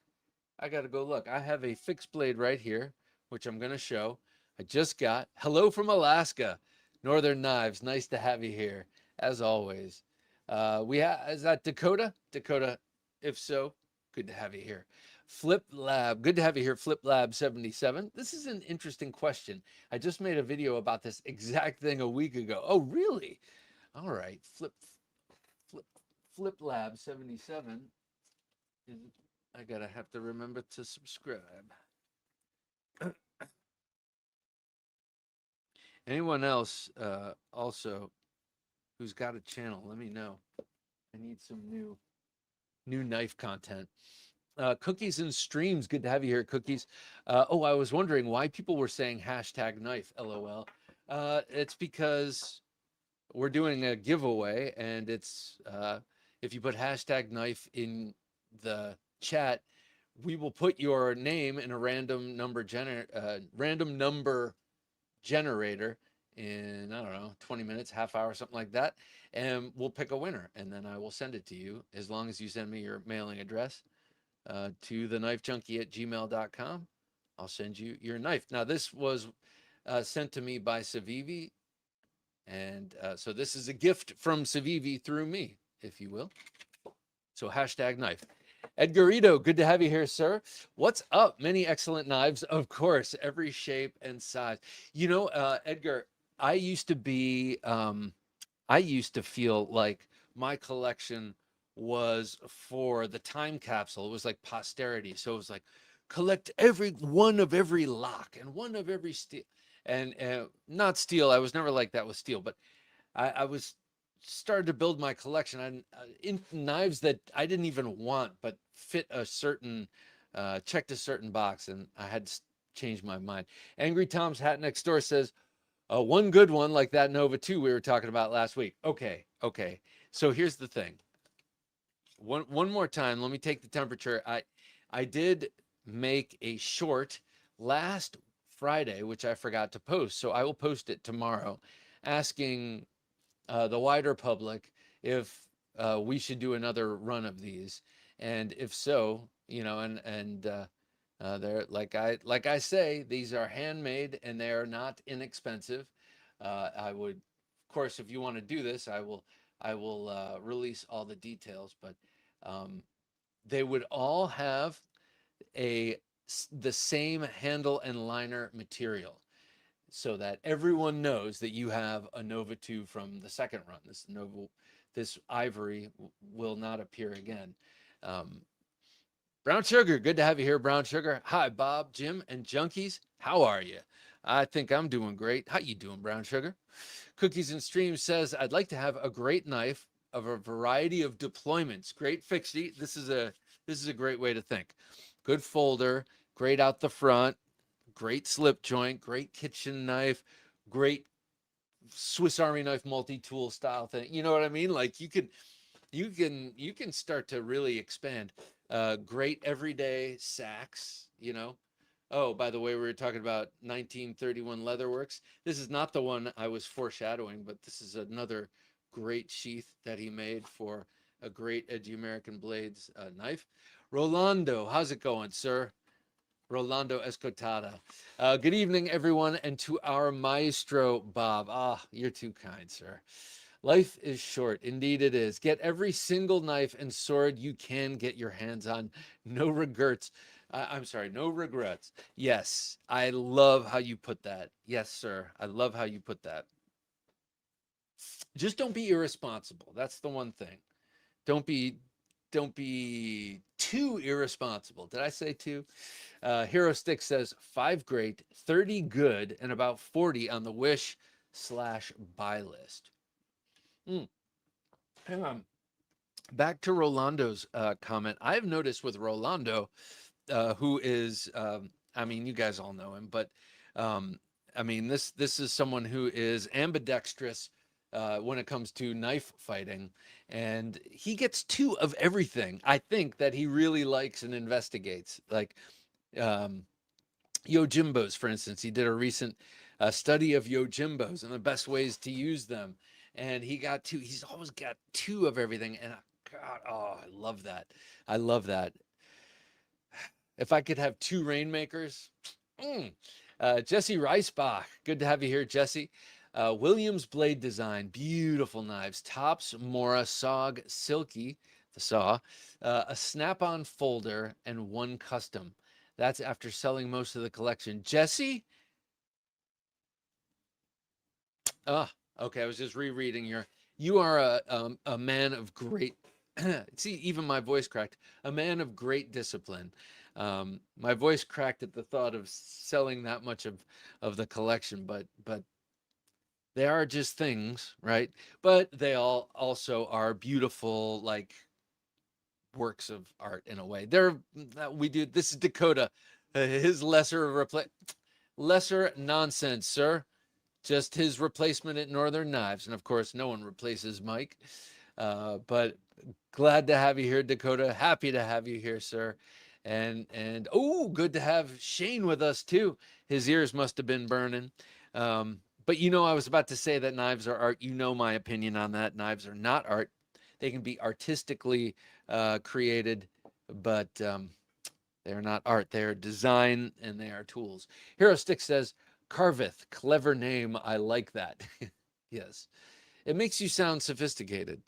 I have a fixed blade right here, which I'm going to show. I just got. Hello from Alaska, Northern Knives. Nice to have you here, as always. Is that Dakota? Dakota, if so, good to have you here. Flip Lab, good to have you here. Flip Lab 77. This is an interesting question. I just made a video about this exact thing a week ago. Oh, really? All right. Flip Lab 77. I gotta have to remember to subscribe. Anyone else also who's got a channel, let me know. I need some new knife content. Cookies and streams, good to have you here, Cookies. I was wondering why people were saying #knife, LOL. It's because we're doing a giveaway, and it's if you put hashtag knife in the chat, we will put your name in a random number generator in, I don't know, 20 minutes, half hour, something like that, and we'll pick a winner, and then I will send it to you as long as you send me your mailing address to TheKnifeJunkie@gmail.com. I'll send you your knife. Now, this was sent to me by Savivi, and so this is a gift from Savivi through me, if you will. So hashtag knife. Edgarito, good to have you here, sir. What's up? Many excellent knives, of course, every shape and size. You know, Edgar, I used to be, I used to feel like my collection was for the time capsule. It was like posterity. So it was like collect every one of every lock and one of every steel. And not steel. I was never like that with steel, but I was started to build my collection on in knives that I didn't even want, but fit a certain, checked a certain box, and I had to change my mind. Angry Tom's Hat Next Door says, one good one like that Nova 2 we were talking about last week. Okay, okay. So here's the thing. One more time, let me take the temperature. I did make a short last Friday, which I forgot to post. So I will post it tomorrow, asking the wider public if we should do another run of these, and if so, you know, they're like I say, these are handmade and they are not inexpensive. I would, of course, if you want to do this, I will release all the details, but um, they would all have a the same handle and liner material, so that everyone knows that you have a Nova 2 from the second run. This ivory will not appear again. Um, Brown Sugar, good to have you here, Brown Sugar. Hi, Bob, Jim, and Junkies. How are you? I think I'm doing great. How you doing, Brown Sugar? Cookies and Streams says, I'd like to have a great knife of a variety of deployments. Great fixie. This is a great way to think. Good folder, great out the front, great slip joint, great kitchen knife, great Swiss Army knife multi-tool style thing. You know what I mean? Like you can start to really expand. Great everyday sacks, you know. Oh, by the way, we were talking about 1931 Leatherworks. This is not the one I was foreshadowing, but this is another great sheath that he made for a great Edgy American Blades knife. Rolando, how's it going, sir? Rolando Escotada. Good evening, everyone, and to our maestro, Bob. Ah, you're too kind, sir. Life is short. Indeed, it is. Get every single knife and sword you can get your hands on. No regrets. I'm sorry, no regrets. Yes, I love how you put that. Yes, sir. I love how you put that. Just don't be irresponsible. That's the one thing. Don't be don't be too irresponsible. Did I say two? Hero Stick says 5 great, 30 good, and about 40 on the wish/buy list. Mm. Hang on. Back to Rolando's comment. I've noticed with Rolando, who is, I mean, you guys all know him, but I mean, this is someone who is ambidextrous when it comes to knife fighting, and he gets two of everything. I think that he really likes and investigates, like um, Yojimbos, for instance. He did a recent study of Yojimbos and the best ways to use them, and he got two. He's always got two of everything, and God, oh, I love that. I love that. If I could have two rainmakers. Mm. Jesse Reisbach, good to have you here, Jesse. Williams Blade Design, beautiful knives. Tops, Mora, Sog, Silky, the saw, a snap-on folder, and one custom. That's after selling most of the collection. Jesse? Ah, okay, I was just rereading your. You are a man of great. See, even my voice cracked. A man of great discipline. My voice cracked at the thought of selling that much of the collection, but they are just things, right? But they all also are beautiful, like works of art in a way. They're we do. This is Dakota, his lesser nonsense, sir. just his replacement at Northern Knives. And of course, no one replaces Mike. But glad to have you here, Dakota. Happy to have you here, sir. And oh, good to have Shane with us too. His ears must have been burning. But you know, I was about to say that knives are art. You know my opinion on that. Knives are not art. They can be artistically created, but they are not art. They are design and they are tools. Hero Stick says, Carveth, clever name. I like that. Yes. It makes you sound sophisticated.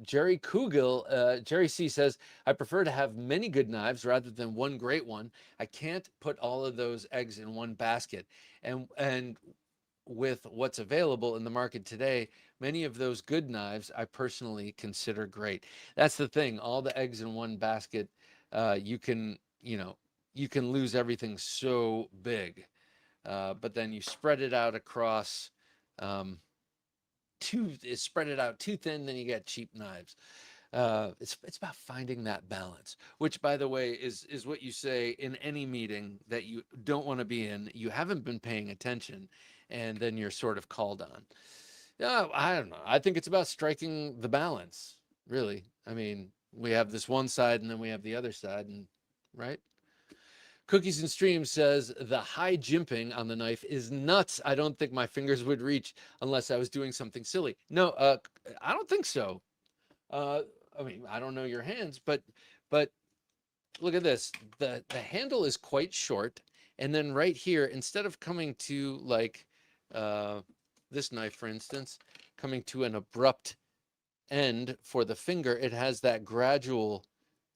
Jerry Jerry C says, I prefer to have many good knives rather than one great one. I can't put all of those eggs in one basket. And with what's available in the market today, many of those good knives I personally consider great. That's the thing. All the eggs in one basket, you can lose everything so big. But then you spread it out across spread it out too thin, then you get cheap knives. It's about finding that balance, which, by the way, is what you say in any meeting that you don't want to be in. You haven't been paying attention, and then you're sort of called on. Yeah, I don't know. I think it's about striking the balance, really. I mean, we have this one side, and then we have the other side, and right. Cookies and Stream says the high jimping on the knife is nuts. I don't think my fingers would reach unless I was doing something silly. No, I don't think so. I mean, I don't know your hands, but look at this. The handle is quite short, and then right here, instead of coming to like this knife, for instance, coming to an abrupt end for the finger, it has that gradual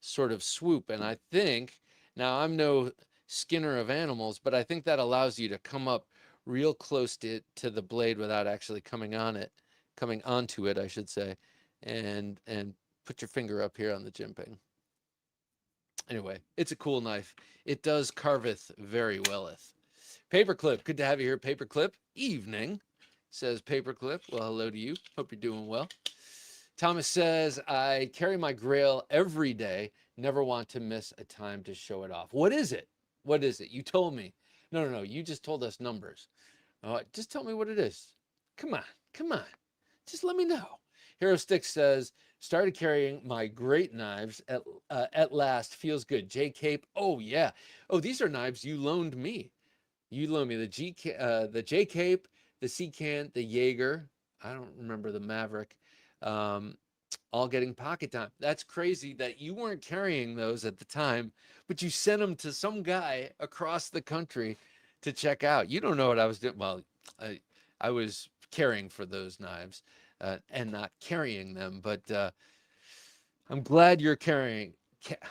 sort of swoop. And I think, now I'm no skinner of animals, but I think that allows you to come up real close to the blade without actually coming onto it, I should say, and put your finger up here on the jimping. Anyway, it's a cool knife. It does carveth very welleth. Paperclip, good to have you here, Paperclip. Evening, says Paperclip. Well, hello to you. Hope you're doing well. Thomas says, I carry my Grail every day. Never want to miss a time to show it off. What is it? What is it? You told me. No. You just told us numbers. Just tell me what it is. Come on. Just let me know. Hero Stick says, started carrying my great knives at last. Feels good. J Cape. Oh, yeah. Oh, these are knives you loaned me. You loaned me the J Cape, the Secant, the Jaeger. I don't remember the Maverick. All getting pocket time. That's crazy that you weren't carrying those at the time, but you sent them to some guy across the country to check out. You don't know what I was doing. Well, I was caring for those knives and not carrying them, but I'm glad you're carrying.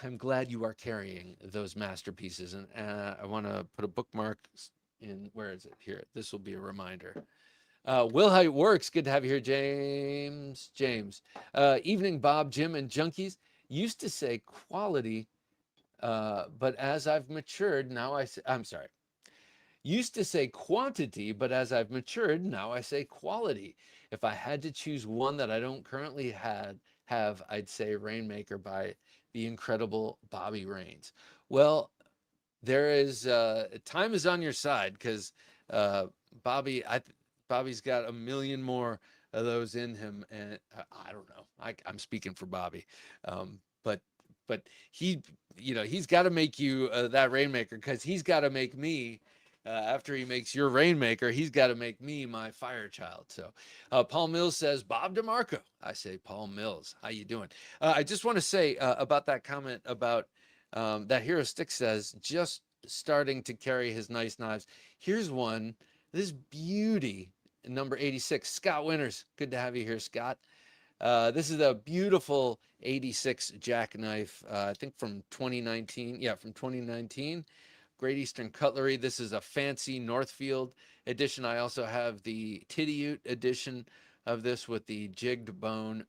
I'm glad you are carrying those masterpieces, and I want to put a bookmark in. Where is it? Here. This will be a reminder. Will, how it works? Good to have you here, James. Evening, Bob, Jim, and Junkies. Used to say quality, but as I've matured, now I'm sorry. Used to say quantity, but as I've matured, now I say quality. If I had to choose one that I don't currently have, I'd say Rainmaker by the incredible Bobby Rains. Well, there is time is on your side because Bobby's got a million more of those in him, and I don't know. I'm speaking for Bobby, but he's got to make you that Rainmaker because he's got to make me. After he makes your Rainmaker, he's got to make me my Firechild. So, Paul Mills says, Bob DeMarco. I say, Paul Mills, how you doing? I just want to say about that comment about that Hero Stick says, just starting to carry his nice knives. Here's one, this beauty, number 86, Scott Winters. Good to have you here, Scott. This is a beautiful 86 jackknife, I think from 2019. Yeah, from 2019. Great Eastern Cutlery. This is a fancy Northfield edition. I also have the Titty edition of this with the jigged bone.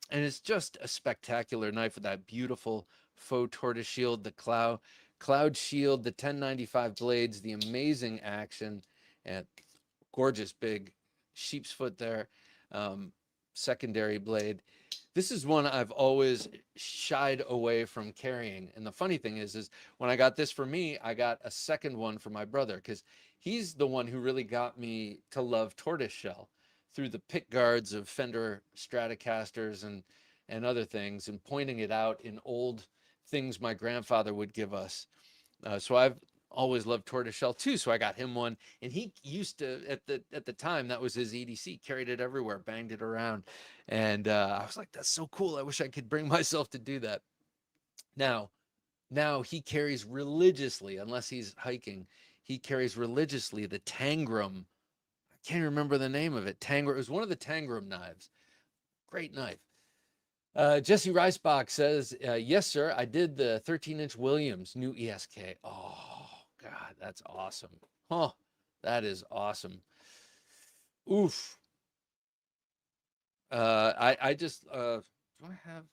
And it's just a spectacular knife with that beautiful faux tortoise shield, the cloud shield, the 1095 blades, the amazing action, and gorgeous big sheep's foot there, secondary blade. This is one I've always shied away from carrying. And the funny thing is when I got this for me, I got a second one for my brother because He's the one who really got me to love tortoiseshell through the pick guards of Fender Stratocasters and other things, and pointing it out in old things my grandfather would give us. So I've always loved tortoiseshell too. So I got him one, and he used to at the time that was his EDC, carried it everywhere, banged it around, and I was like, that's so cool. I wish I could bring myself to do that. Now, now he carries religiously, unless he's hiking, he carries religiously the Tangram. I can't remember the name of it. Tangram. It was one of the Tangram knives. Great knife. Jesse Reisbach says, yes, sir. I did the 13-inch Williams new ESK. Oh, God, that's awesome. Oh, that is awesome. Oof. I just, do I have,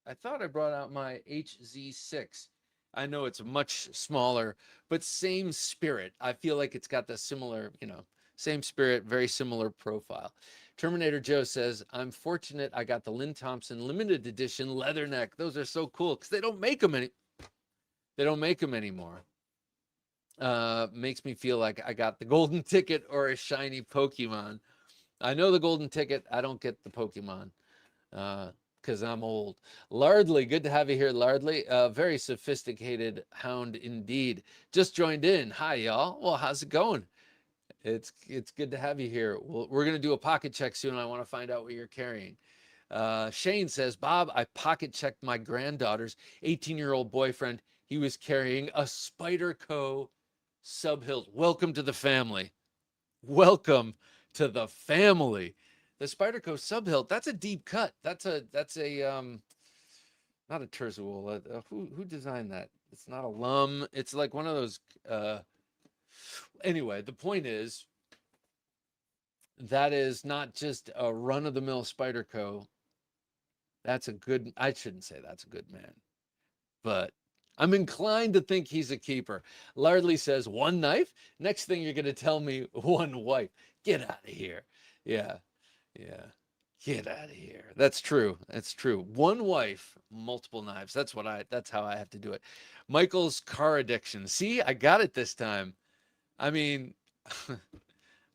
I thought I brought out my HZ6. I know it's much smaller, but same spirit. I feel like it's got the similar, same spirit, very similar profile. Terminator Joe says, I'm fortunate I got the Lynn Thompson limited edition leatherneck. Those are so cool because they don't make them anymore. Makes me feel like I got the golden ticket or a shiny Pokemon. I know the golden ticket. I don't get the Pokemon because I'm old. Lardley, good to have you here, Lardley. Very sophisticated hound indeed. Just joined in. Hi, y'all. Well, how's it going? It's good to have you here. We're going to do a pocket check soon. I want to find out what you're carrying. Shane says, Bob, I pocket checked my granddaughter's 18-year-old boyfriend. He was carrying a Spyderco Subhilt. Welcome to the family. Welcome to the family. The Spyderco Subhilt, that's a deep cut. That's a not a Terzool. Who designed that? It's not a Lum. It's like one of those anyway, the point is that is not just a run-of-the-mill Spyderco. That's a good, I shouldn't say that's a good man, but I'm inclined to think he's a keeper. Lardley says, one knife? Next thing you're going to tell me, one wife. Get out of here. Yeah, yeah. Get out of here. That's true. That's true. One wife, multiple knives. That's how I have to do it. Michael's car addiction. See, I got it this time. I mean, all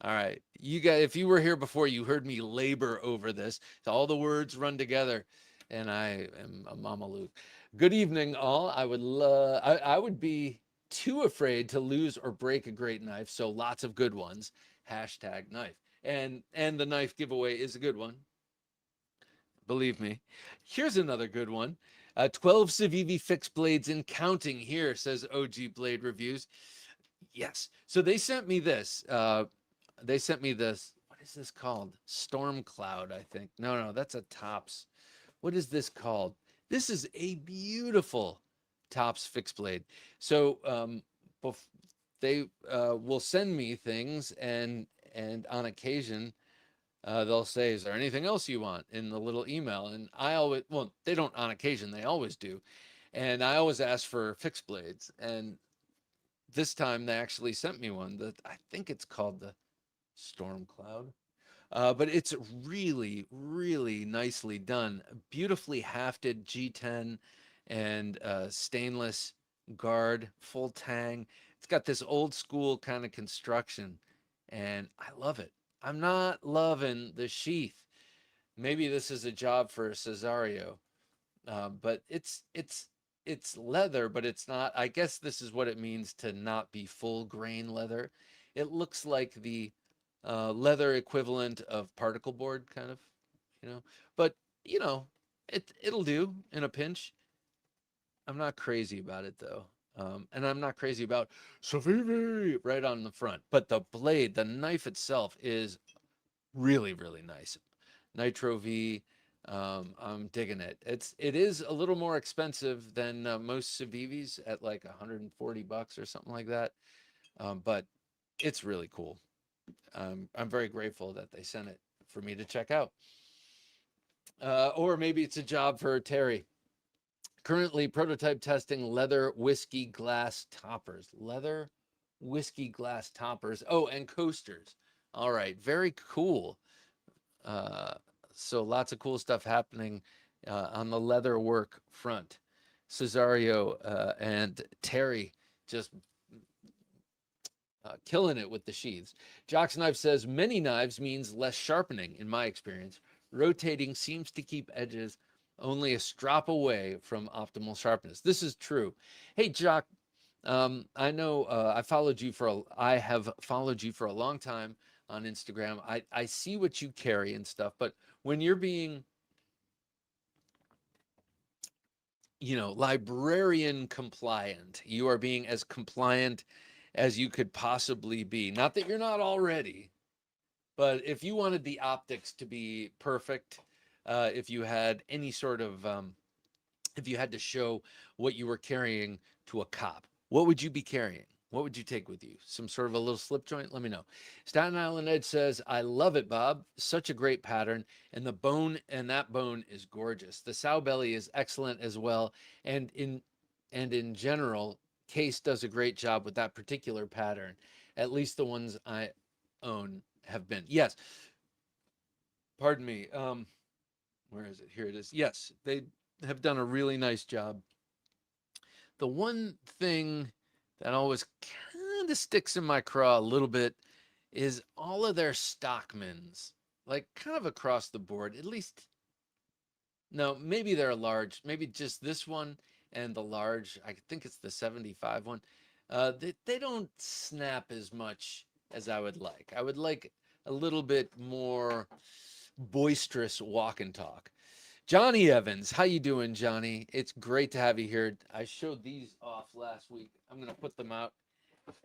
right. You guys, if you were here before, you heard me labor over this. All the words run together, and I am a Mama Luke. Good evening, all. I would be too afraid to lose or break a great knife, so lots of good ones. Hashtag knife. And the knife giveaway is a good one. Believe me. Here's another good one. 12 Civivi fixed blades and counting here, says OG Blade Reviews. Yes. So they sent me this. They sent me this. What is this called? Storm Cloud, I think. No, that's a Tops. What is this called? This is a beautiful Tops fixed blade. So they will send me things, and on occasion they'll say, "Is there anything else you want?" in the little email. And I always, well, they don't on occasion. They always do, and I always ask for fixed blades. And this time they actually sent me one that I think it's called the Storm Cloud. But it's really, really nicely done. Beautifully hafted G10 and stainless guard, full tang. It's got this old school kind of construction, and I love it. I'm not loving the sheath. Maybe this is a job for Cesario, but it's leather, but it's not. I guess this is what it means to not be full grain leather. It looks like the leather equivalent of particle board, kind of, but you know, it'll do in a pinch. I'm not crazy about it though. And I'm not crazy about Savivi right on the front, but the blade, the knife itself is really, really nice. Nitro V, I'm digging it. It is a little more expensive than most Civivis at like $140 or something like that. But it's really cool. I'm very grateful that they sent it for me to check out. Or maybe it's a job for Terry. Currently prototype testing leather whiskey glass toppers. Leather whiskey glass toppers. Oh, and coasters. All right, very cool. So lots of cool stuff happening on the leather work front. Cesario and Terry just killing it with the sheaths. Jock's Knife says many knives means less sharpening in my experience. Rotating seems to keep edges only a strop away from optimal sharpness. This is true. Hey, Jock, I know I have followed you for a long time on Instagram. I see what you carry and stuff, but when you're being, librarian compliant, you are being as compliant as you could possibly be. Not that you're not already, but if you wanted the optics to be perfect, if you had any sort of, if you had to show what you were carrying to a cop, what would you be carrying? What would you take with you? Some sort of a little slip joint? Let me know. Staten Island Ed says, I love it, Bob. Such a great pattern. And that bone is gorgeous. The sow belly is excellent as well. And in general, Case does a great job with that particular pattern. At least the ones I own have been. Yes. Pardon me. Where is it? Here it is. Yes, they have done a really nice job. The one thing that always kind of sticks in my craw a little bit is all of their Stockmans, like kind of across the board, at least. No, maybe they're large, maybe just this one and the large, I think it's the 75 one. They don't snap as much as I would like. I would like a little bit more boisterous walk and talk. Johnny Evans, how you doing, Johnny? It's great to have you here. I showed these off last week. I'm going to put them out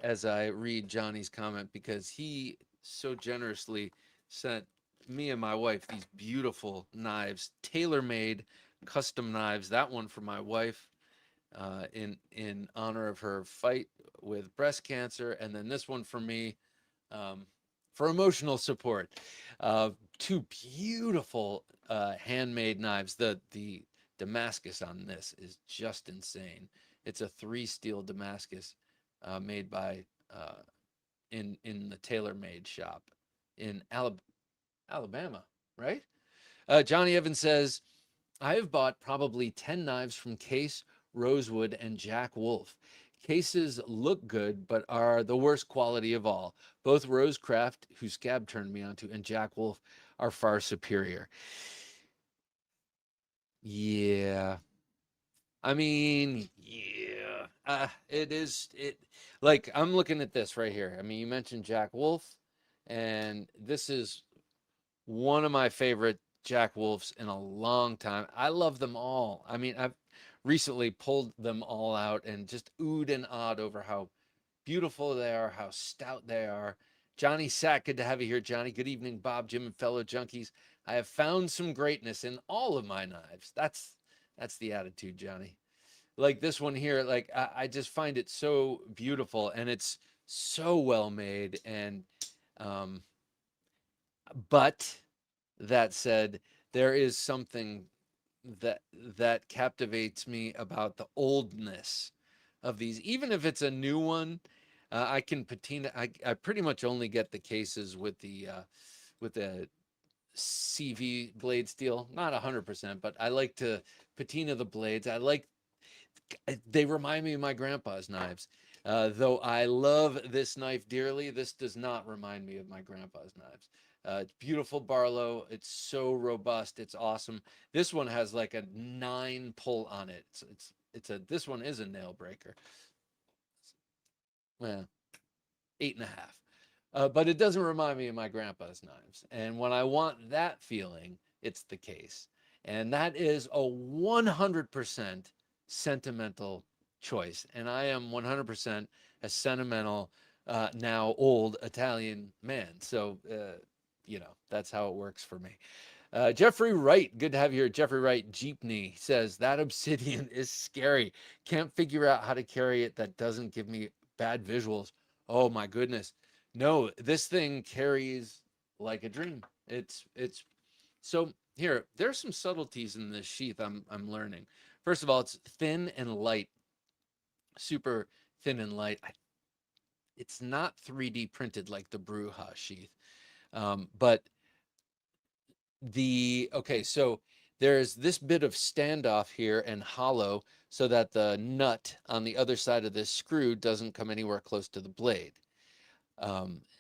as I read Johnny's comment because he so generously sent me and my wife these beautiful knives, tailor-made custom knives. That one for my wife in honor of her fight with breast cancer, and then this one for me for emotional support. Two beautiful handmade knives. The Damascus on this is just insane. It's a 3 steel Damascus made by in the TaylorMade shop in Alabama, right? Johnny Evans says, I have bought probably 10 knives from Case, Rosewood, and Jack Wolf. Cases look good, but are the worst quality of all. Both Rosecraft, who Scab turned me onto, and Jack Wolf are far superior. Yeah. I mean, yeah. Like, I'm looking at this right here. I mean, you mentioned Jack Wolf, and this is one of my favorite Jack Wolves in a long time. I love them all. I mean, I've recently pulled them all out and just oohed and awed over how beautiful they are, how stout they are. Johnny Sack, good to have you here, Johnny. Good evening, Bob, Jim, and fellow junkies. I have found some greatness in all of my knives. That's the attitude, Johnny. Like this one here, like I just find it so beautiful and it's so well made. And um, but that said, there is something that captivates me about the oldness of these. Even if it's a new one, I can patina. I pretty much only get the cases with the CV blade steel, not 100%, but I like to patina the blades. They remind me of my grandpa's knives. Though I love this knife dearly, this does not remind me of my grandpa's knives. It's beautiful Barlow. It's so robust. It's awesome. This one has like a 9 pull on it. This one is a nail breaker. Well, 8.5. But it doesn't remind me of my grandpa's knives. And when I want that feeling, it's the Case. And that is a 100% sentimental choice. And I am 100% a sentimental, now old Italian man. So, that's how it works for me. Jeffrey Wright, good to have you here. Jeffrey Wright, Jeepney says, that obsidian is scary. Can't figure out how to carry it that doesn't give me bad visuals. Oh my goodness. No, this thing carries like a dream. It's so here, there's some subtleties in this sheath I'm learning. First of all, it's thin and light, super thin and light. It's not 3D printed like the Bruja sheath. But so there's this bit of standoff here and hollow so that the nut on the other side of this screw doesn't come anywhere close to the blade.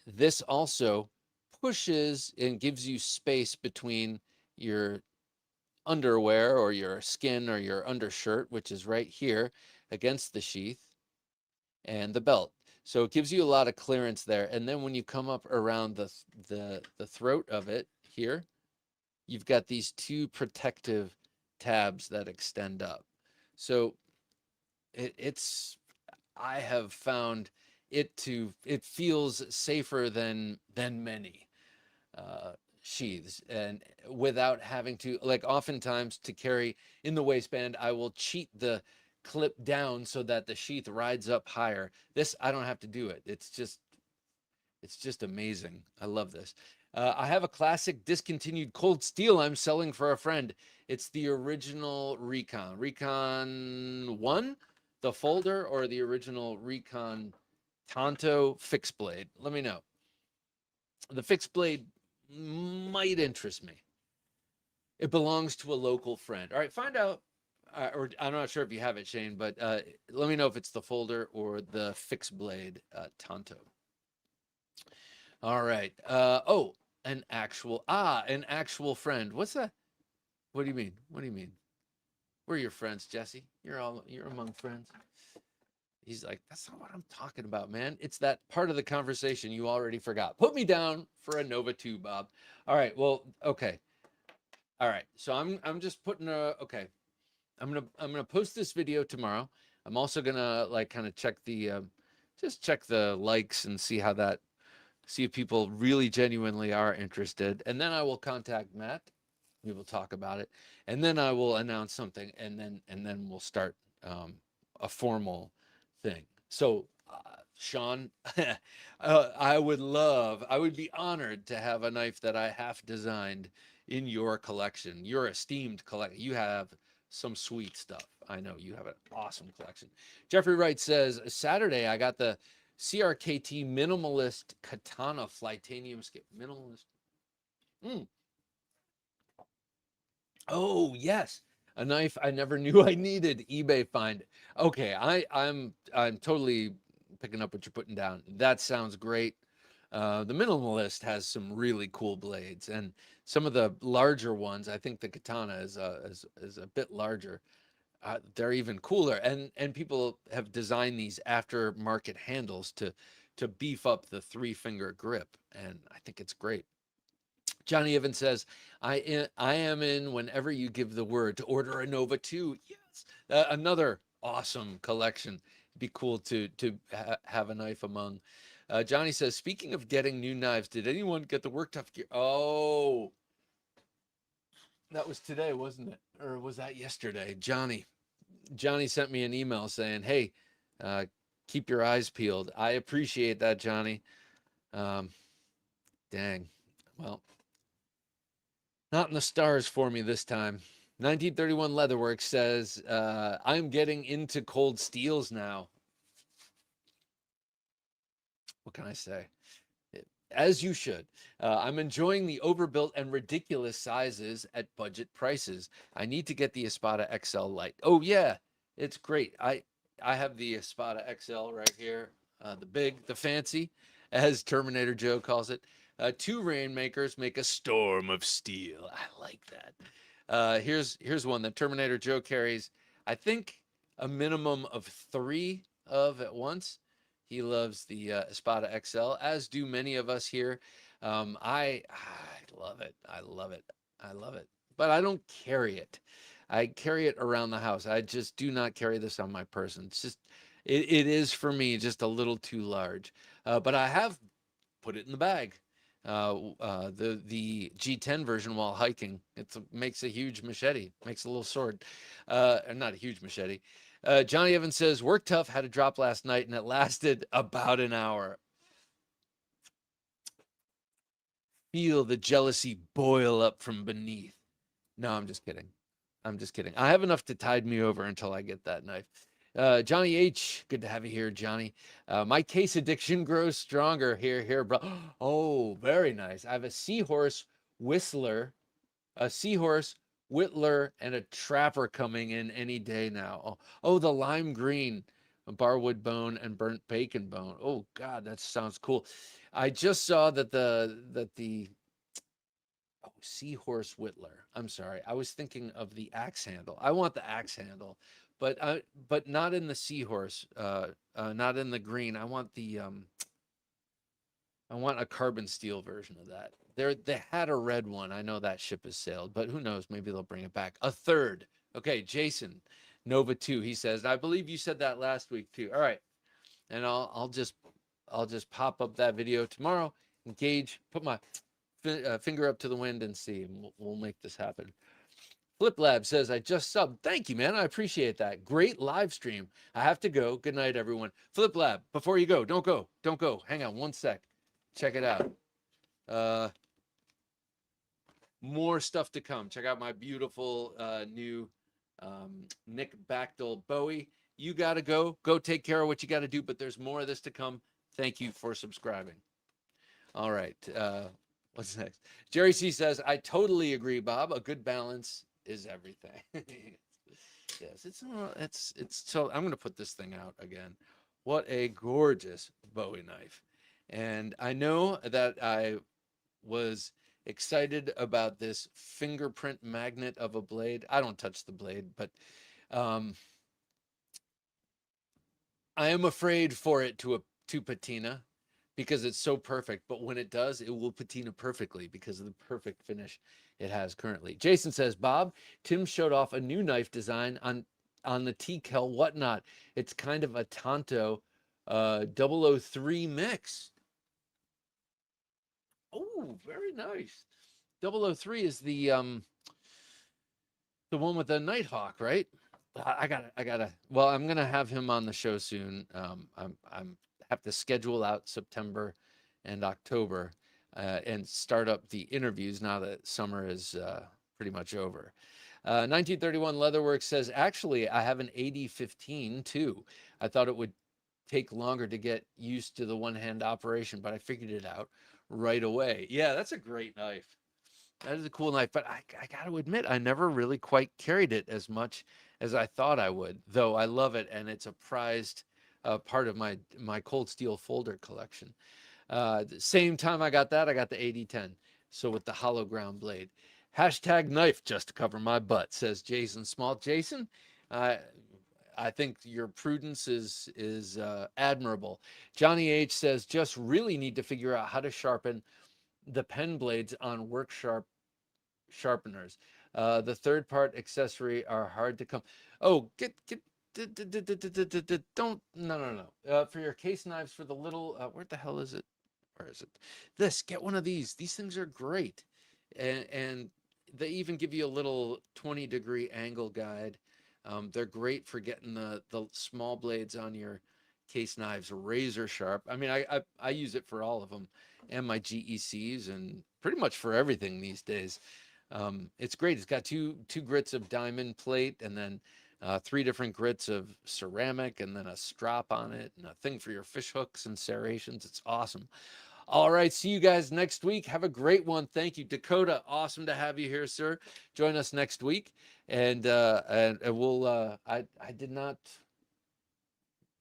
This also pushes and gives you space between your underwear or your skin or your undershirt, which is right here against the sheath, and the belt. So it gives you a lot of clearance there. And then when you come up around the throat of it here, you've got these two protective tabs that extend up. So it's I have found it feels safer than many uh, sheaths, and without having to, like, oftentimes to carry in the waistband, I will cheat the clip down so that the sheath rides up higher. This, I don't have to do it. It's just amazing. I love this. I have a classic discontinued cold steel I'm selling for a friend. It's the original Recon 1, the folder, or the original Recon Tonto fixed blade. Let me know. The fixed blade might interest me. It belongs to a local friend. All right, find out. Or I'm not sure if you have it, Shane, but let me know if it's the folder or the fixed blade Tonto. All right. Oh, an actual friend. What's that? What do you mean? What do you mean? We're your friends, Jesse. You're among friends. He's like, that's not what I'm talking about, man. It's that part of the conversation you already forgot. Put me down for a Nova 2, Bob. All right. Well, okay. All right. So I'm just putting okay. I'm gonna post this video tomorrow. I'm also gonna like kind of check the just check the likes and see if people really genuinely are interested. And then I will contact Matt. We will talk about it, and then I will announce something, and then we'll start a formal thing. So, Sean, I would be honored to have a knife that I half designed in your collection, your esteemed collection. You have some sweet stuff. I know you have an awesome collection. Jeffrey Wright says, Saturday I got the CRKT Minimalist Katana Flytanium scale. Minimalist. Mm. Oh, yes. A knife I never knew I needed. eBay find. Okay, I'm totally picking up what you're putting down. That sounds great. The Minimalist has some really cool blades, and some of the larger ones. I think the Katana is a bit larger. They're even cooler, and people have designed these aftermarket handles to beef up the three-finger grip, and I think it's great. Johnny Evans says, I am in whenever you give the word to order a Nova 2. Yes, another awesome collection. It'd be cool to have a knife among. Johnny says, speaking of getting new knives, did anyone get the Work Tough gear? Oh, that was today, wasn't it? Or was that yesterday? Johnny sent me an email saying, hey, uh, keep your eyes peeled. I appreciate that, Johnny. Um, dang. Well, not in the stars for me this time. 1931 Leatherworks says, I'm getting into cold steels now. What can I say? As you should. I'm enjoying the overbuilt and ridiculous sizes at budget prices. I need to get the Espada XL Lite. Oh, yeah, it's great. I have the Espada XL right here, the fancy, as Terminator Joe calls it. Two rainmakers make a storm of steel. I like that. Here's one that Terminator Joe carries. I think a minimum of three of at once. He loves the Espada XL, as do many of us here. I love it. I love it. I love it. But I don't carry it. I carry it around the house. I just do not carry this on my person. It is for me just a little too large. But I have put it in the bag. The G10 version while hiking, makes a huge machete, makes a little sword, not a huge machete. Johnny Evans says, work tough, had a drop last night and it lasted about an hour. Feel the jealousy boil up from beneath. No, I'm just kidding. I'm just kidding. I have enough to tide me over until I get that knife. Johnny H, good to have you here, Johnny. My case addiction grows stronger. Here, bro. Oh, very nice. I have a seahorse whistler, a seahorse whittler, and a trapper coming in any day now. Oh, the lime green a barwood bone, and burnt bacon bone. Oh God, that sounds cool. I just saw that the seahorse whittler. I'm sorry, I was thinking of the axe handle. I want the axe handle, but not in the seahorse. Not in the green. I want a carbon steel version of that. They had a red one. I know that ship has sailed, but who knows? Maybe they'll bring it back. A third. Okay, Jason, Nova 2. He says, I believe you said that last week too. All right. And I'll just pop up that video tomorrow, engage, put my finger up to the wind and see. And we'll make this happen. Flip Lab says, I just subbed. Thank you, man. I appreciate that. Great live stream. I have to go. Good night, everyone. Flip Lab, before you go, don't go. Don't go. Hang on one sec. Check it out. More stuff to come. Check out my beautiful new Nick Bactel Bowie. You got to go. Go take care of what you got to do, but there's more of this to come. Thank you for subscribing. All right. What's next? Jerry C says, I totally agree, Bob. A good balance is everything. Yes, it's so I'm going to put this thing out again. What a gorgeous Bowie knife. And I know that I was excited about this fingerprint magnet of a blade. I don't touch the blade, but I am afraid for it to patina because it's so perfect. But when it does, it will patina perfectly because of the perfect finish it has currently. Jason says, Bob, Tim showed off a new knife design on the TKel whatnot. It's kind of a Tonto 003 mix. Oh, very nice. 003 is the one with the Nighthawk, right? I gotta. Well, I'm gonna have him on the show soon. I'm have to schedule out September and October, and start up the interviews now that summer is pretty much over. 1931 Leatherworks says, actually, I have an 8015 too. I thought it would take longer to get used to the one-hand operation, but I figured it out right away. Yeah, that's a great knife. That is a cool knife, but I got to admit, I never really quite carried it as much as I thought I would, though I love it, and it's a prized part of my cold steel folder collection. The same time I got that, I got the 8010, so with the hollow ground blade. Hashtag knife just to cover my butt, says Jason Small. Jason, I think your prudence is admirable. Johnny H says, just really need to figure out how to sharpen the pen blades on work sharpeners. The third part accessory are hard to come. Oh, don't no. For your case knives, for the little where the hell is it? Where is it? Get one of these. These things are great, and they even give you a little 20-degree angle guide. They're great for getting the small blades on your case knives razor sharp. I mean, I use it for all of them, and my GECs, and pretty much for everything these days. It's great. It's got two grits of diamond plate, and then 3 different grits of ceramic, and then a strop on it, and a thing for your fish hooks and serrations. It's awesome. All right, see you guys next week. Have a great one. Thank you, Dakota. Awesome to have you here, sir. Join us next week, and we'll. I did not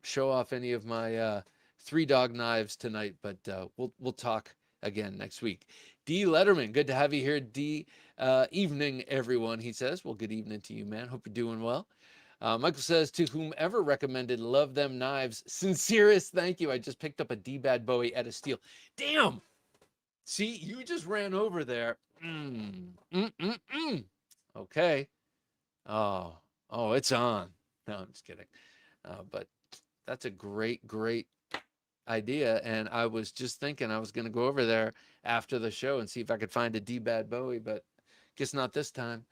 show off any of my 3-dog knives tonight, but we'll talk again next week. D. Letterman, good to have you here. D. Evening, everyone. He says, well, good evening to you, man. Hope you're doing well. Michael says, to whomever recommended Love Them Knives, sincerest thank you. I just picked up a D-Bad Bowie at a Steel. Damn. See, you just ran over there. Okay. Oh, it's on. No, I'm just kidding. But that's a great idea. And I was just thinking I was going to go over there after the show and see if I could find a D-Bad Bowie, but guess not this time.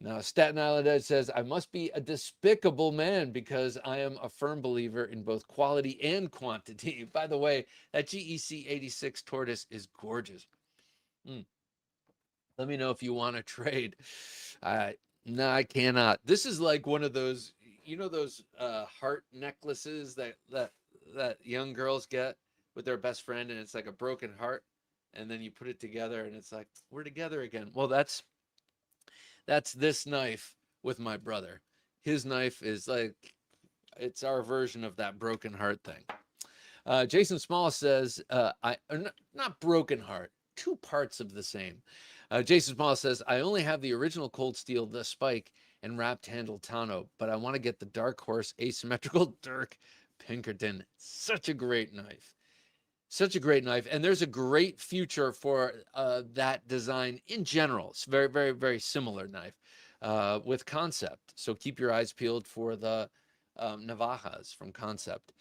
Now, Staten Island Ed says, I must be a despicable man because I am a firm believer in both quality and quantity. By the way, that GEC 86 Tortoise is gorgeous. Let me know if you want to trade. No, I cannot. This is like one of those, those heart necklaces that young girls get with their best friend, and it's like a broken heart, and then you put it together, and it's like, we're together again. Well, that's this knife with my brother. His knife is like, it's our version of that broken heart thing. Jason Small says, not broken heart, two parts of the same. Jason Small says, I only have the original Cold Steel, the Spike, and wrapped handle Tano, but I want to get the Dark Horse asymmetrical Dirk Pinkerton. Such a great knife. Such a great knife. And there's a great future for that design in general. It's very, very, very similar knife with Concept. So keep your eyes peeled for the Navajas from Concept.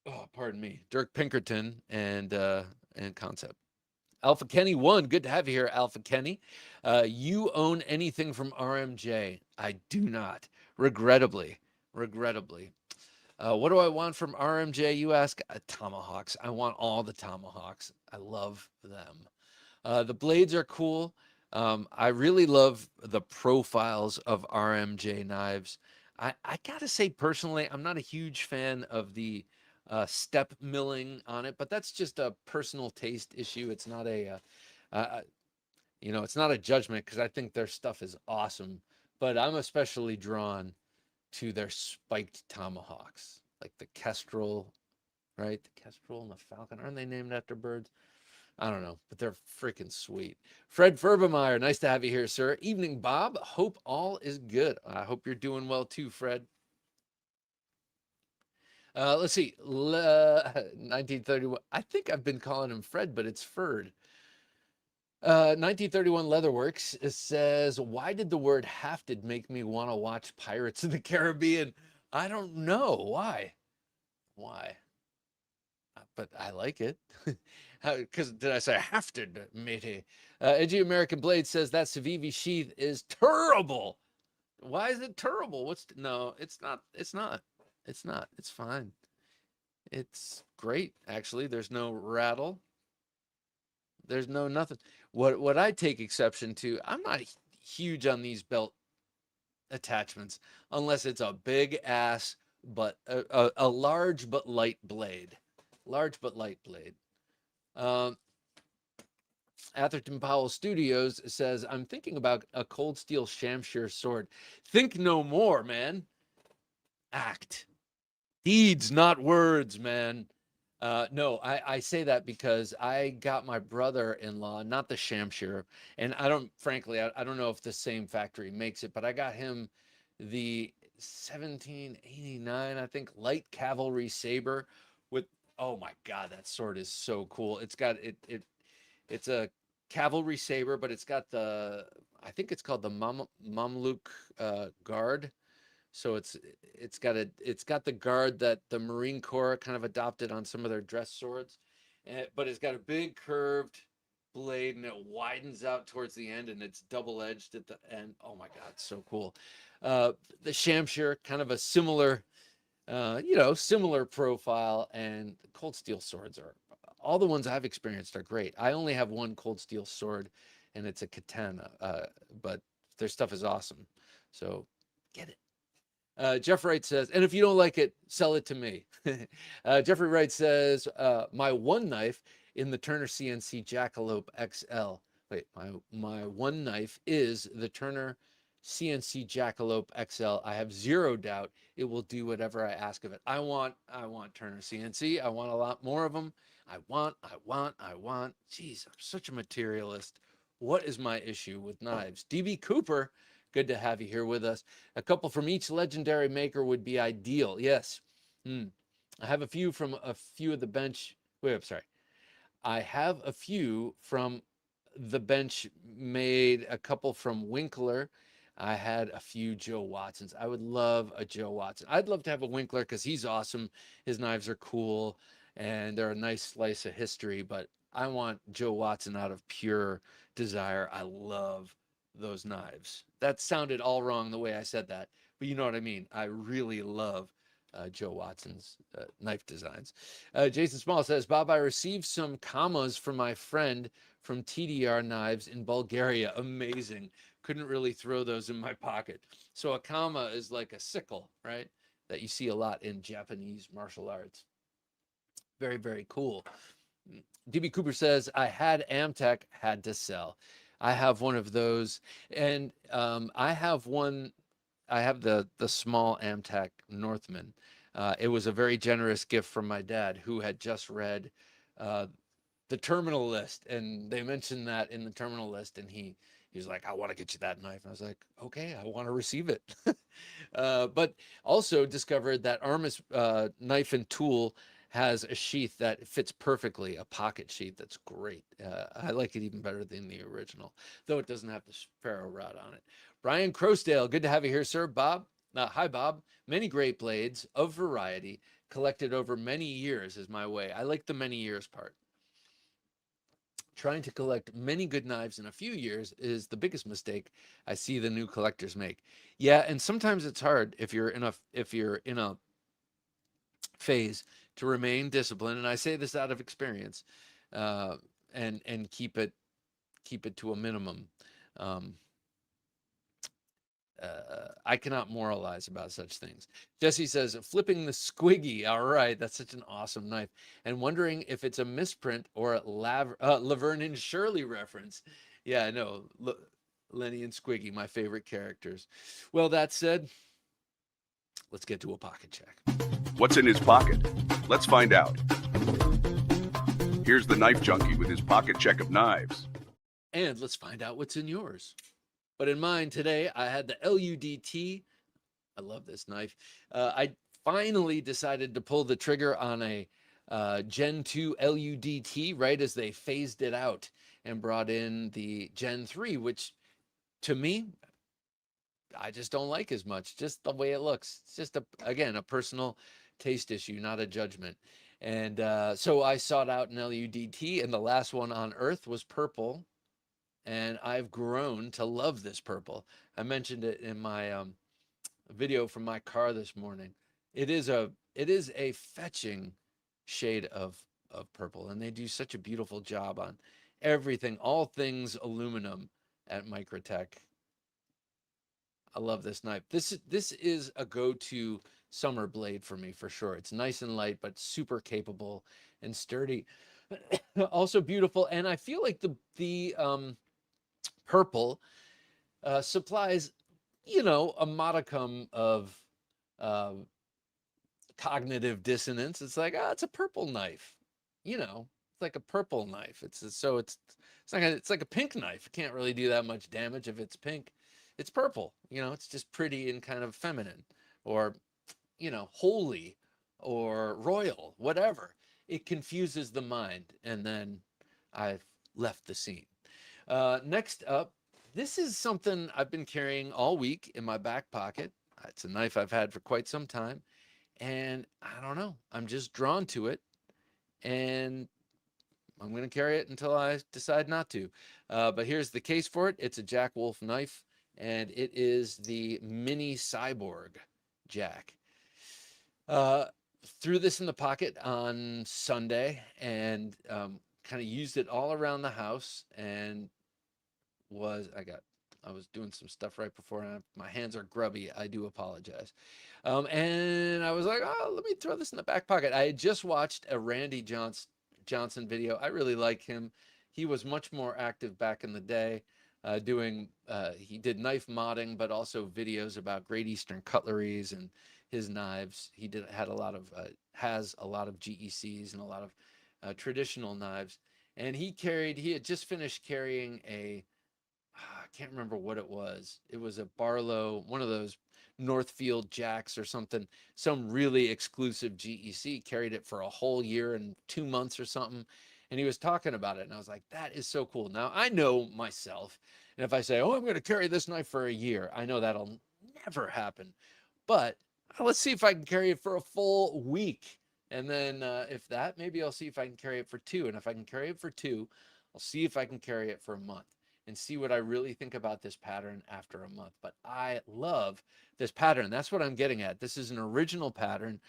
Oh, pardon me, Dirk Pinkerton and Concept. Alpha Kenny 1, good to have you here, Alpha Kenny. You own anything from RMJ? I do not, regrettably. Regrettably. What do I want from RMJ? You ask. Tomahawks. I want all the tomahawks. I love them. The blades are cool. I really love the profiles of RMJ knives. I gotta say, personally, I'm not a huge fan of the step milling on it, but that's just a personal taste issue. It's not it's not a judgment because I think their stuff is awesome. But I'm especially drawn to their spiked tomahawks, like the Kestrel, right? The Kestrel and the Falcon. Aren't they named after birds? I don't know, but they're freaking sweet. Fred Ferbemeyer, nice to have you here, sir. Evening, Bob. Hope all is good. I hope you're doing well too, Fred. Let's see. 1931. I think I've been calling him Fred, but it's Ferd. 1931 Leatherworks says, why did the word hafted make me want to watch Pirates of the Caribbean? I don't know. Why? But I like it. Because did I say hafted, matey? Edgy American Blade says that Civivi sheath is terrible. Why is it terrible? No, it's not. It's not. It's not. It's fine. It's great, actually. There's no rattle. There's no nothing. What I take exception to, I'm not huge on these belt attachments unless it's a big ass, but a large but light blade. Large but light blade. Atherton Powell Studios says, I'm thinking about a cold steel Shamshir sword. Think no more, man. Act. Deeds, not words, man. No, I say that because I got my brother-in-law, not the Shamshir, and frankly, I don't know if the same factory makes it, but I got him the 1789, I think, light cavalry saber with, oh my God, that sword is so cool. It's a cavalry saber, but it's got I think it's called the Mamluk guard. So it's got the guard that the Marine Corps kind of adopted on some of their dress swords, but it's got a big curved blade and it widens out towards the end and it's double edged at the end. Oh my God, so cool. The Shamshir, kind of a similar, similar profile, and cold steel swords are all the ones I've experienced are great. I only have one cold steel sword, and it's a katana, but their stuff is awesome. So get it. Jeff Wright says, and if you don't like it, sell it to me. Jeffrey Wright says, my one knife in the Turner CNC Jackalope XL. Wait, my one knife is the Turner CNC Jackalope XL. I have zero doubt it will do whatever I ask of it. I want Turner CNC. I want a lot more of them. I want. Jeez, I'm such a materialist. What is my issue with knives? DB Cooper, good to have you here with us. A couple from each legendary maker would be ideal. Yes. I have a few from a few of the bench. Wait, I'm sorry. I have a few from the bench made, a couple from Winkler. I had a few Joe Watsons. I would love a Joe Watson. I'd love to have a Winkler because he's awesome. His knives are cool and they're a nice slice of history, but I want Joe Watson out of pure desire. I love those knives. That sounded all wrong the way I said that, but you know what I mean. I really love Joe Watson's knife designs. Jason Small says, Bob, I received some commas from my friend from TDR Knives in Bulgaria. Amazing. Couldn't really throw those in my pocket. So a comma is like a sickle, right? That you see a lot in Japanese martial arts. Very, very cool. DB Cooper says, I had Amtech, had to sell. I have one of those. And I have one I have the small Amtac Northman. It was a very generous gift from my dad, who had just read uh, the terminal list, and they mentioned that in the terminal list, and he was like, I want to get you that knife. And I was like, okay, I want to receive it. But also discovered that Armis knife and tool has a sheath that fits perfectly, a pocket sheath that's great. I like it even better than the original, though it doesn't have the ferro rod on it. Brian Crosdale, good to have you here, sir. Bob, hi, Bob. Many great blades of variety collected over many years is my way. I like the many years part. Trying to collect many good knives in a few years is the biggest mistake I see the new collectors make. Yeah, and sometimes it's hard if you're in a phase to remain disciplined, and I say this out of experience, uh, and keep it to a minimum. Um, I cannot moralize about such things. Jesse says, flipping the squiggy. All right, that's such an awesome knife. And wondering if it's a misprint or a Laverne and Shirley reference. Yeah, I know. Lenny and Squiggy, my favorite characters. Well, that said, let's get to a pocket check. What's in his pocket? Let's find out. Here's the Knife Junkie with his pocket check of knives. And let's find out what's in yours. But in mine today, I had the LUDT. I love this knife. I finally decided to pull the trigger on a Gen 2 LUDT right as they phased it out and brought in the Gen 3, which to me, I just don't like as much, just the way it looks. It's just, again, a personal taste issue, not a judgment. And so I sought out an LUDT, and the last one on Earth was purple. And I've grown to love this purple. I mentioned it in my video from my car this morning. It is a fetching shade of purple, and they do such a beautiful job on everything, all things aluminum at Microtech. I love this knife. This is a go-to summer blade for me for sure. It's nice and light, but super capable and sturdy. Also beautiful, and I feel like the purple supplies, a modicum of uh, cognitive dissonance. It's like, it's a purple knife, it's like a purple knife. It's like a pink knife. It can't really do that much damage if it's pink. It's purple, it's just pretty and kind of feminine, or holy, or royal, whatever. It confuses the mind, and then I've left the scene. Next up, this is something I've been carrying all week in my back pocket. It's a knife I've had for quite some time, and I don't know, I'm just drawn to it, and I'm going to carry it until I decide not to. But here's the case for it. It's a Jack Wolf knife, and it is the Mini Cyborg Jack. Threw this in the pocket on Sunday, and kind of used it all around the house, and I was doing some stuff right before, and my hands are grubby. I do apologize. And I was like, oh, let me throw this in the back pocket. I had just watched a Randy Johnson video. I really like him. He was much more active back in the day, he did knife modding, but also videos about Great Eastern cutleries and his knives. Has a lot of GECs and a lot of traditional knives. And he had just finished carrying I can't remember what it was. It was a Barlow, one of those Northfield Jacks or something, some really exclusive GEC. Carried it for a whole year and 2 months or something. And he was talking about it, and I was like, that is so cool. Now, I know myself, and if I say, oh, I'm going to carry this knife for a year, I know that'll never happen. But let's see if I can carry it for a full week. And then if that, maybe I'll see if I can carry it for 2. And if I can carry it for 2, I'll see if I can carry it for a month and see what I really think about this pattern after a month. But I love this pattern. That's what I'm getting at. This is an original pattern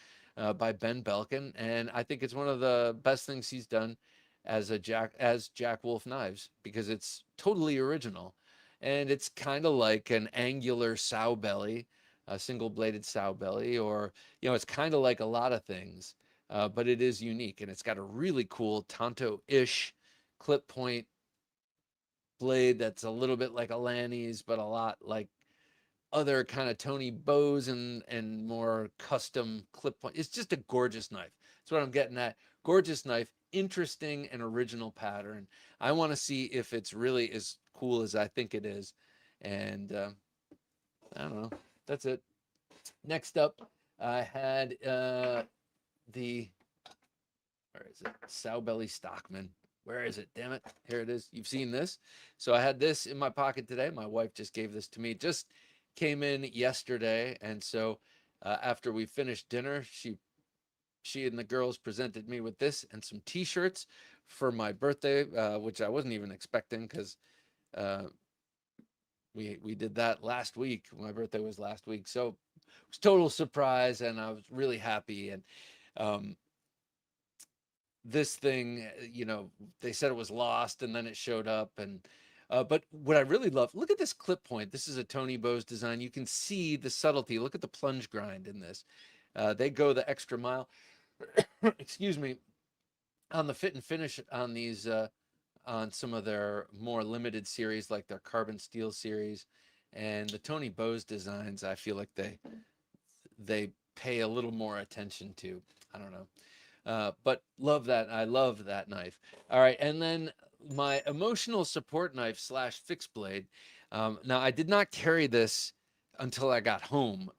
by Ben Belkin, and I think it's one of the best things he's done as Jack Wolf knives, because it's totally original, and it's kind of like an angular sow belly, a single-bladed sow belly, or it's kind of like a lot of things, but it is unique, and it's got a really cool Tonto-ish clip point blade that's a little bit like a Lanny's, but a lot like other kind of Tony bows and more custom clip point. It's just a gorgeous knife. That's what I'm getting at. Gorgeous knife, interesting and original pattern. I want to see if it's really as cool as I think it is. And I don't know. That's it. Next up, I had the, where is it? Sow Belly Stockman. Where is it? Damn it. Here it is. You've seen this. So I had this in my pocket today. My wife just gave this to me. Just came in yesterday. And so after we finished dinner, she and the girls presented me with this and some t-shirts for my birthday, which I wasn't even expecting because uh, we did that last week. My birthday was last week. So it was total surprise and I was really happy. And um, this thing, they said it was lost and then it showed up. And but what I really love, look at this clip point. This is a Tony Bowes design. You can see the subtlety. Look at the plunge grind in this. They go the extra mile. Excuse me, on the fit and finish on these on some of their more limited series like their carbon steel series and the Tony Bowes designs. I feel like they pay a little more attention to. I don't know. But love that. I love that knife. All right. And then my emotional support knife slash fixed blade. Now, I did not carry this until I got home,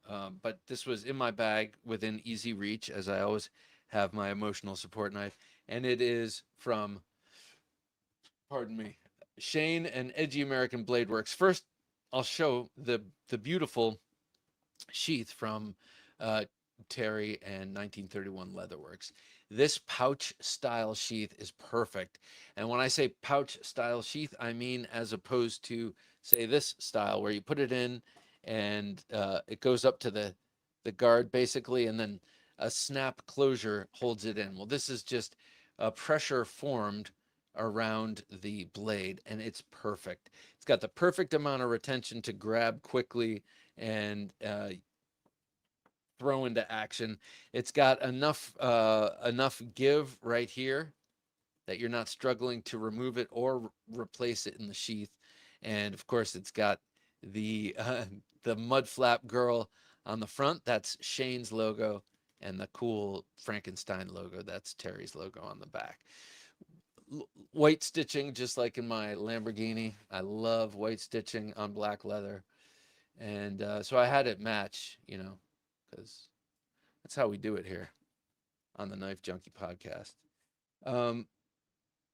but this was in my bag within easy reach, as I always have my emotional support knife. And it is from, pardon me, Shane and Edgy American Blade Works. First, I'll show the beautiful sheath from uh, Terry and 1931 Leatherworks. This pouch style sheath is perfect. And when I say pouch style sheath, I mean as opposed to, say, this style where you put it in and it goes up to the guard basically, and then a snap closure holds it in. Well, this is just a pressure formed around the blade and it's perfect. It's got the perfect amount of retention to grab quickly and throw into action. It's got enough give right here that you're not struggling to remove it or replace it in the sheath. And of course, it's got the mud flap girl on the front. That's Shane's logo, and the cool Frankenstein logo. That's Terry's logo on the back. White stitching, just like in my Lamborghini. I love white stitching on black leather, and so I had it match, because that's how we do it here on the Knife Junkie podcast. Um,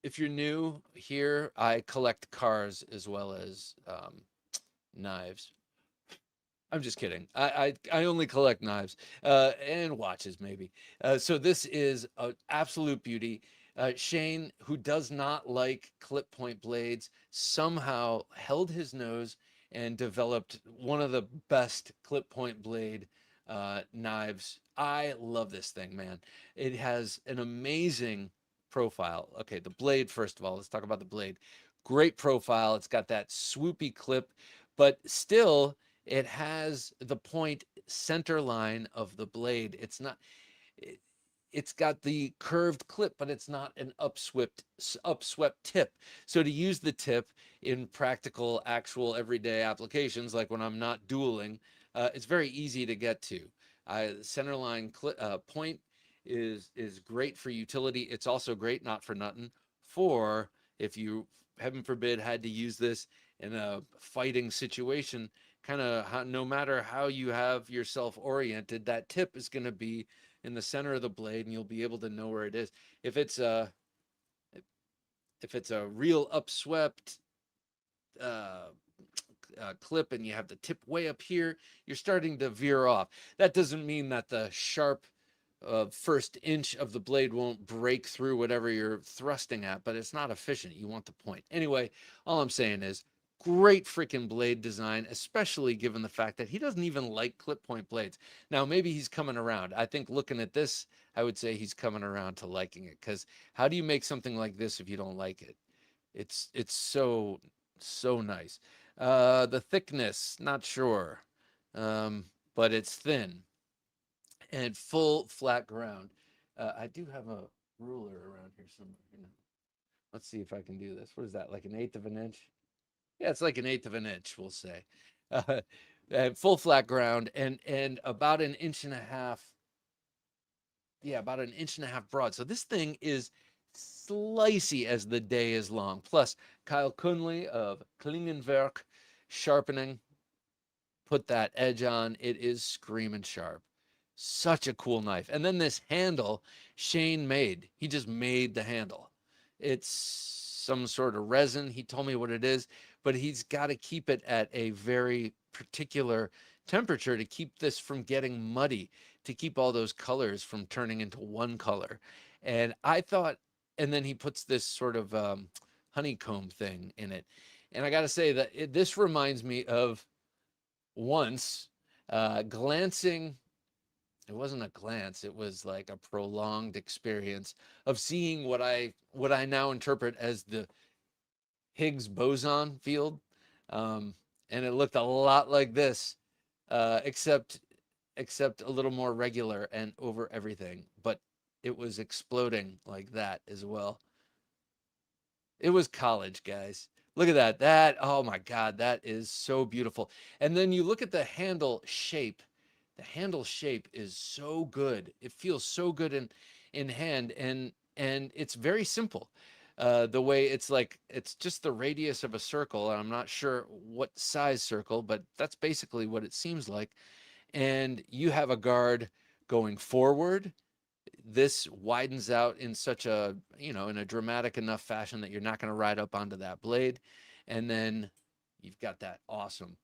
if you're new here, I collect cars as well as knives. I'm just kidding. I only collect knives and watches maybe. So this is an absolute beauty. Shane, who does not like clip point blades, somehow held his nose and developed one of the best clip point blade knives. I love this thing, man. It has an amazing profile. Okay, the blade, first of all, let's talk about the blade. Great profile. It's got that swoopy clip, but still it has the point center line of the blade. It's not, it, it's got the curved clip, but it's not an upswept tip. So to use the tip in practical, actual everyday applications, like when I'm not dueling, it's very easy to get to. Centerline point is great for utility. It's also great, not for nothing, for if you, heaven forbid, had to use this in a fighting situation, kind of no matter how you have yourself oriented, that tip is going to be in the center of the blade and you'll be able to know where it is. If it's a real upswept clip and you have the tip way up here, you're starting to veer off. That doesn't mean that the sharp first inch of the blade won't break through whatever you're thrusting at, but it's not efficient. You want the point. Anyway, all I'm saying is great freaking blade design, especially given the fact that he doesn't even like clip point blades. Now, maybe he's coming around. I think looking at this, I would say he's coming around to liking it, because how do you make something like this if you don't like it? It's so nice. The thickness, not sure, but it's thin and full flat ground. I do have a ruler around here somewhere. Let's see if I can do this. What is that? Like an eighth of an inch? Yeah, it's like an eighth of an inch, we'll say. Uh, full flat ground, and about an inch and a half. Yeah, about an inch and a half broad. So this thing is slicey as the day is long. Plus, Kyle Kunle of Klingenwerk Sharpening put that edge on. It is screaming sharp. Such a cool knife. And then this handle Shane made. He just made the handle. It's some sort of resin. He told me what it is, but he's got to keep it at a very particular temperature to keep this from getting muddy, to keep all those colors from turning into one color. And I thought, and then he puts this sort of honeycomb thing in it. And I got to say that this reminds me of once glancing. It wasn't a glance, it was like a prolonged experience of seeing what I now interpret as the Higgs boson field. And it looked a lot like this, except a little more regular and over everything, but it was exploding like that as well. It was college, guys. Look at that. Oh my God, that is so beautiful. And then you look at the handle shape. The handle shape is so good. It feels so good in hand, and it's very simple. The way it's just the radius of a circle, and I'm not sure what size circle, but that's basically what it seems like. And you have a guard going forward. This widens out in such a, in a dramatic enough fashion that you're not going to ride up onto that blade. And then you've got that awesome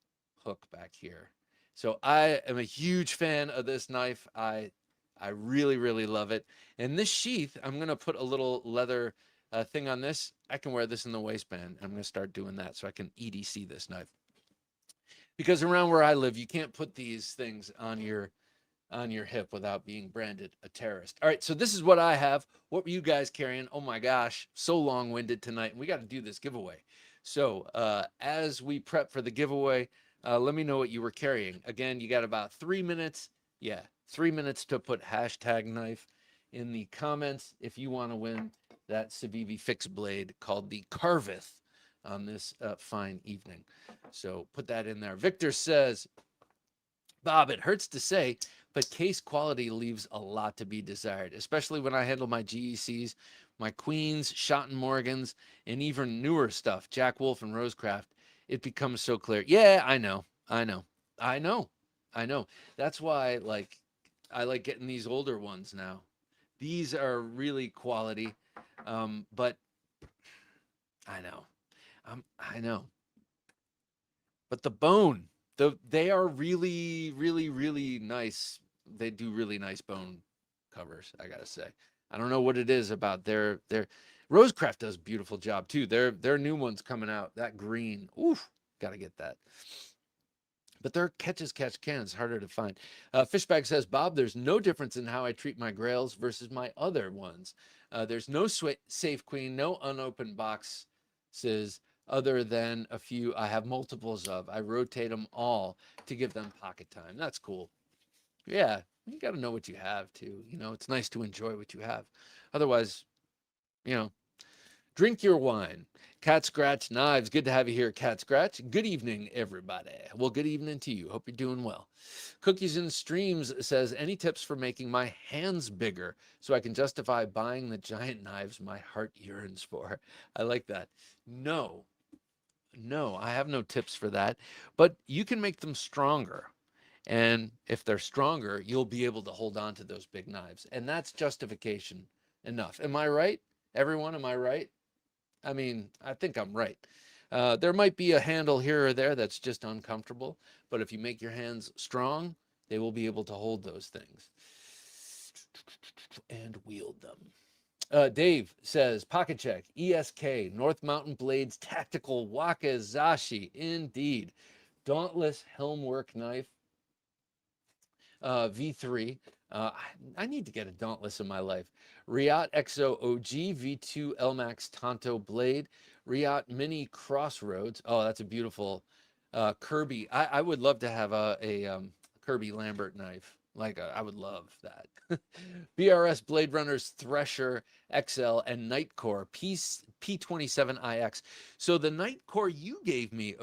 hook back here. So I am a huge fan of this knife. I really, really love it. And this sheath, I'm going to put a little leather thing on this. I can wear this in the waistband. I'm going to start doing that so I can EDC this knife. Because around where I live, you can't put these things on your hip without being branded a terrorist. All right, so this is what I have. What were you guys carrying? Oh my gosh, so long-winded tonight, and we got to do this giveaway. So as we prep for the giveaway, let me know what you were carrying. Again, you got about 3 minutes. Yeah, 3 minutes to put #knife in the comments if you want to win that Civivi fixed blade called the Carveth on this fine evening. So put that in there. Victor says, Bob, it hurts to say, but case quality leaves a lot to be desired, especially when I handle my GECs, my Queens, Shot and Morgans, and even newer stuff, Jack Wolf and Rosecraft. It becomes so clear. Yeah, I know. That's why, I like getting these older ones now. These are really quality, but I know. I know. But the bone, they are really, really, really nice. They do really nice bone covers, I gotta say. I don't know what it is about their Rosecraft does a beautiful job too. Their new one's coming out. That green, oof, gotta get that. But their catch cans harder to find. Fishbag says, Bob, there's no difference in how I treat my grails versus my other ones. There's no safe queen, no unopened boxes other than a few I have multiples of. I rotate them all to give them pocket time. That's cool. Yeah, you got to know what you have too. It's nice to enjoy what you have. Otherwise, drink your wine. Cat Scratch Knives, good to have you here, Cat Scratch. Good evening, everybody. Well, good evening to you. Hope you're doing well. Cookies and Streams says, any tips for making my hands bigger so I can justify buying the giant knives my heart yearns for? I like that. No, I have no tips for that, but you can make them stronger. And if they're stronger, you'll be able to hold on to those big knives. And that's justification enough. Am I right? Everyone, am I right? I mean, I think I'm right. There might be a handle here or there that's just uncomfortable, but if you make your hands strong, they will be able to hold those things and wield them. Dave says, pocket check, ESK, North Mountain Blades Tactical Wakizashi. Indeed. Dauntless Helmwork knife, V3. I need to get a Dauntless in my life. Riot XO OG V2 LMAX Tonto blade. Riot Mini Crossroads. Oh, that's a beautiful Kirby. I would love to have a Kirby Lambert knife. Like, I would love that. BRS Blade Runners Thresher XL and Nightcore P27IX. So the Nightcore you gave me,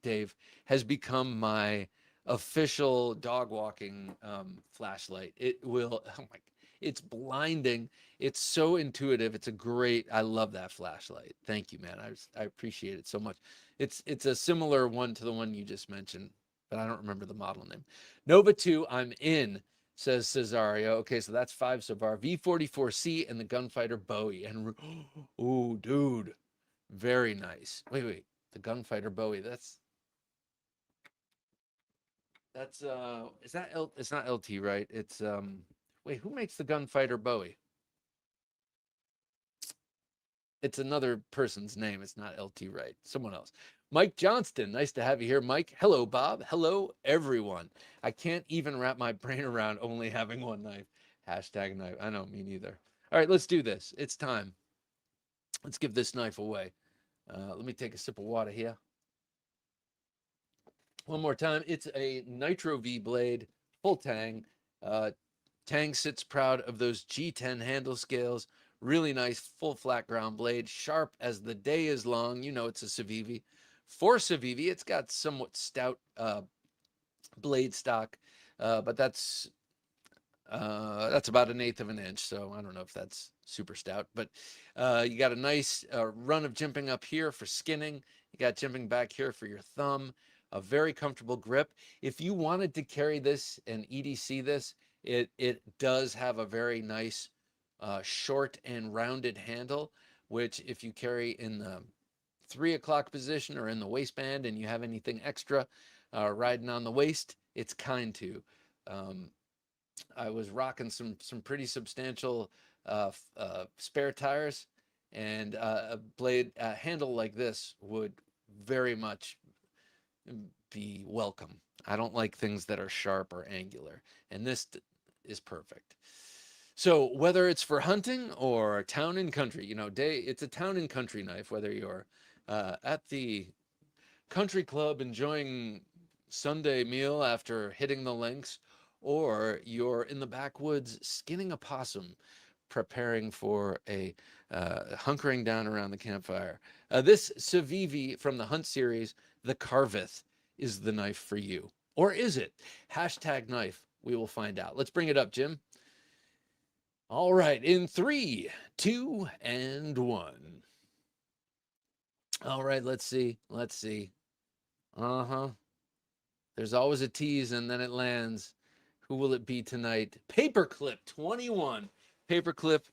Dave, has become my official dog walking flashlight. It will, oh my, it's blinding. It's so intuitive. It's a great, I love that flashlight. Thank you, man. I appreciate it so much. It's a similar one to the one you just mentioned, but I don't remember the model name. Nova 2, I'm in, says Cesario. Okay, so that's 5 so far. V44C and the Gunfighter Bowie. And, oh, dude, very nice. Wait, the Gunfighter Bowie. That's is that it's not LT, right? It's wait, who makes the Gunfighter Bowie? It's another person's name. It's not LT, right? Someone else. Mike Johnston, nice to have you here, Mike. Hello, Bob. Hello, everyone. I can't even wrap my brain around only having one knife. Hashtag knife. I know, me neither. All right, let's do this. It's time. Let's give this knife away. Let me take a sip of water here. One more time. It's a Nitro V blade, full tang. Tang sits proud of those G10 handle scales. Really nice, full flat ground blade, sharp as the day is long. You know it's a Civivi. For Civivi, it's got somewhat stout blade stock, but that's about 1/8 of an inch. So I don't know if that's super stout, but you got a nice run of jimping up here for skinning. You got jimping back here for your thumb. A very comfortable grip. If you wanted to carry this and EDC this, it does have a very nice short and rounded handle, which if you carry in the 3 o'clock position or in the waistband and you have anything extra riding on the waist, it's kind to. I was rocking some pretty substantial spare tires, and a blade handle like this would very much be welcome. I don't like things that are sharp or angular, and this is perfect. So whether it's for hunting or town and country, it's a town and country knife, whether you're at the country club enjoying Sunday meal after hitting the links, or you're in the backwoods skinning a possum, preparing for a hunkering down around the campfire. This Civivi from the Hunt series, the Carveth, is the knife for you. Or is it? Hashtag knife. We will find out. Let's bring it up, Jim. All right, in 3, 2, and 1. All right, let's see. There's always a tease and then it lands. Who will it be tonight? Paperclip 21. Paperclip,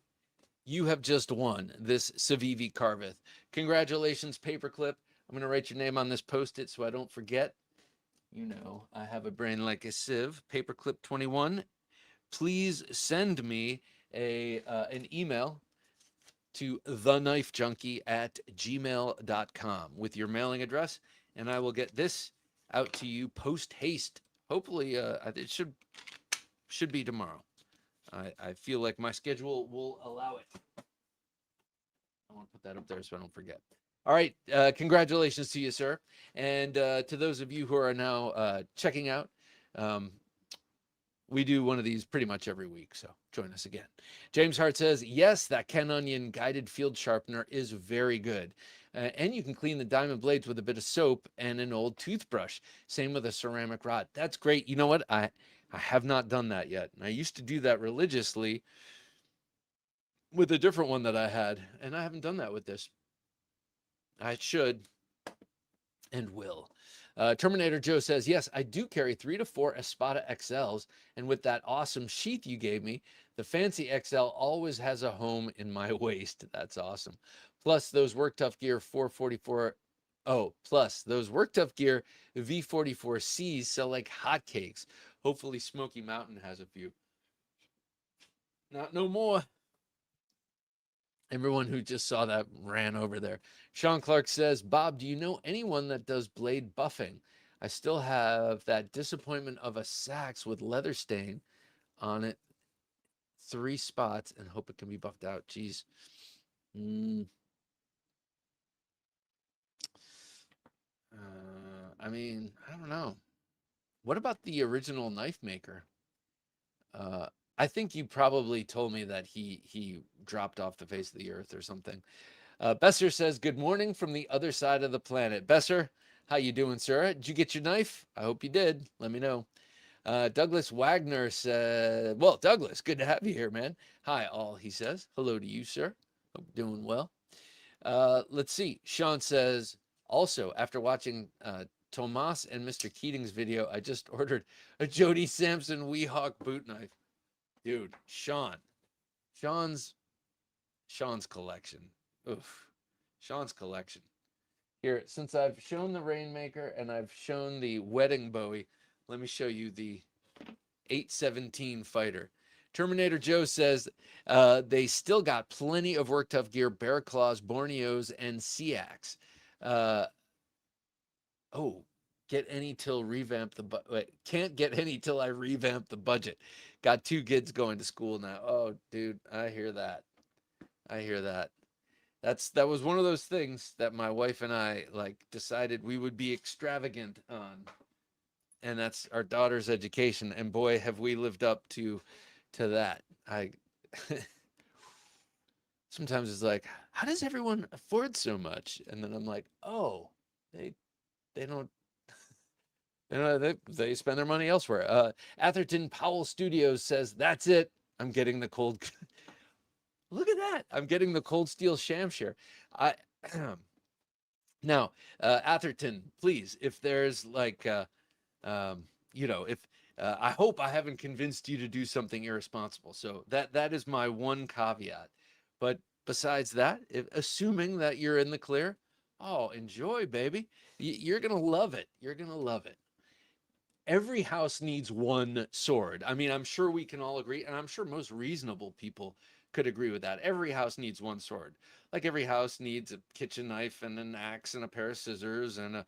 you have just won this Civivi Carveth. Congratulations, Paperclip. I'm going to write your name on this Post-it so I don't forget. You know, I have a brain like a sieve. Paperclip 21. Please send me an email to TheKnifeJunkie@gmail.com with your mailing address, and I will get this out to you post haste. Hopefully, it should be tomorrow. I feel like my schedule will allow it. I want to put that up there so I don't forget. All right, congratulations to you, sir, and to those of you who are now checking out. We do one of these pretty much every week, so join us again. James Hart says, yes, that Ken Onion guided field sharpener is very good. And you can clean the diamond blades with a bit of soap and an old toothbrush. Same with a ceramic rod. That's great. You know what? I have not done that yet. I used to do that religiously with a different one that I had, and I haven't done that with this. I should and will. Terminator Joe says, yes, I do carry 3 to 4 Espada XLs, and with that awesome sheath you gave me, the fancy XL always has a home in my waist. That's awesome. Plus those Work Tough Gear 444. Oh, plus those Work Tough Gear V44Cs sell like hotcakes. Hopefully Smoky Mountain has a few. Not no more. Everyone who just saw that ran over there. Sean Clark says, Bob, do you know anyone that does blade buffing? I still have that disappointment of a sax with leather stain on it, 3 spots, and hope it can be buffed out. Jeez. I mean, I don't know. What about the original knife maker? I think you probably told me that he dropped off the face of the earth or something. Besser says, "Good morning from the other side of the planet." Besser, how you doing, sir? Did you get your knife? I hope you did. Let me know. Douglas Wagner said, "Well, Douglas, good to have you here, man. Hi, all." He says, "Hello to you, sir. Hope you're doing well." Let's see. Sean says, "Also, after watching Tomas and Mr. Keating's video, I just ordered a Jody Sampson Weehawk boot knife." Dude, Sean's Sean's collection. Oof. Sean's collection. Here, since I've shown the Rainmaker and I've shown the Wedding Bowie, let me show you the 817 Fighter. Terminator Joe says they still got plenty of work tough gear, Bear Claws, Borneos, and Seax. Oh, get any till revamp the can't get any till I revamp the budget. Got 2 kids going to school now. Oh, dude, I hear that. I hear that. That was one of those things that my wife and I like decided we would be extravagant on, and that's our daughter's education. And boy, have we lived up to that. I sometimes it's like, how does everyone afford so much? And then I'm like, oh, they don't. You know, they spend their money elsewhere. Atherton Powell Studios says, "That's it. I'm getting the cold." Look at that. I'm getting the Cold Steel Shamshire. I now, Atherton, please, if there's like, if I hope I haven't convinced you to do something irresponsible. So that is my one caveat. But besides that, assuming that you're in the clear, oh, enjoy, baby. You're gonna love it. You're gonna love it. Every house needs one sword. I mean, I'm sure we can all agree, and I'm sure most reasonable people could agree with that. Every house needs one sword. Like every house needs a kitchen knife and an axe and a pair of scissors and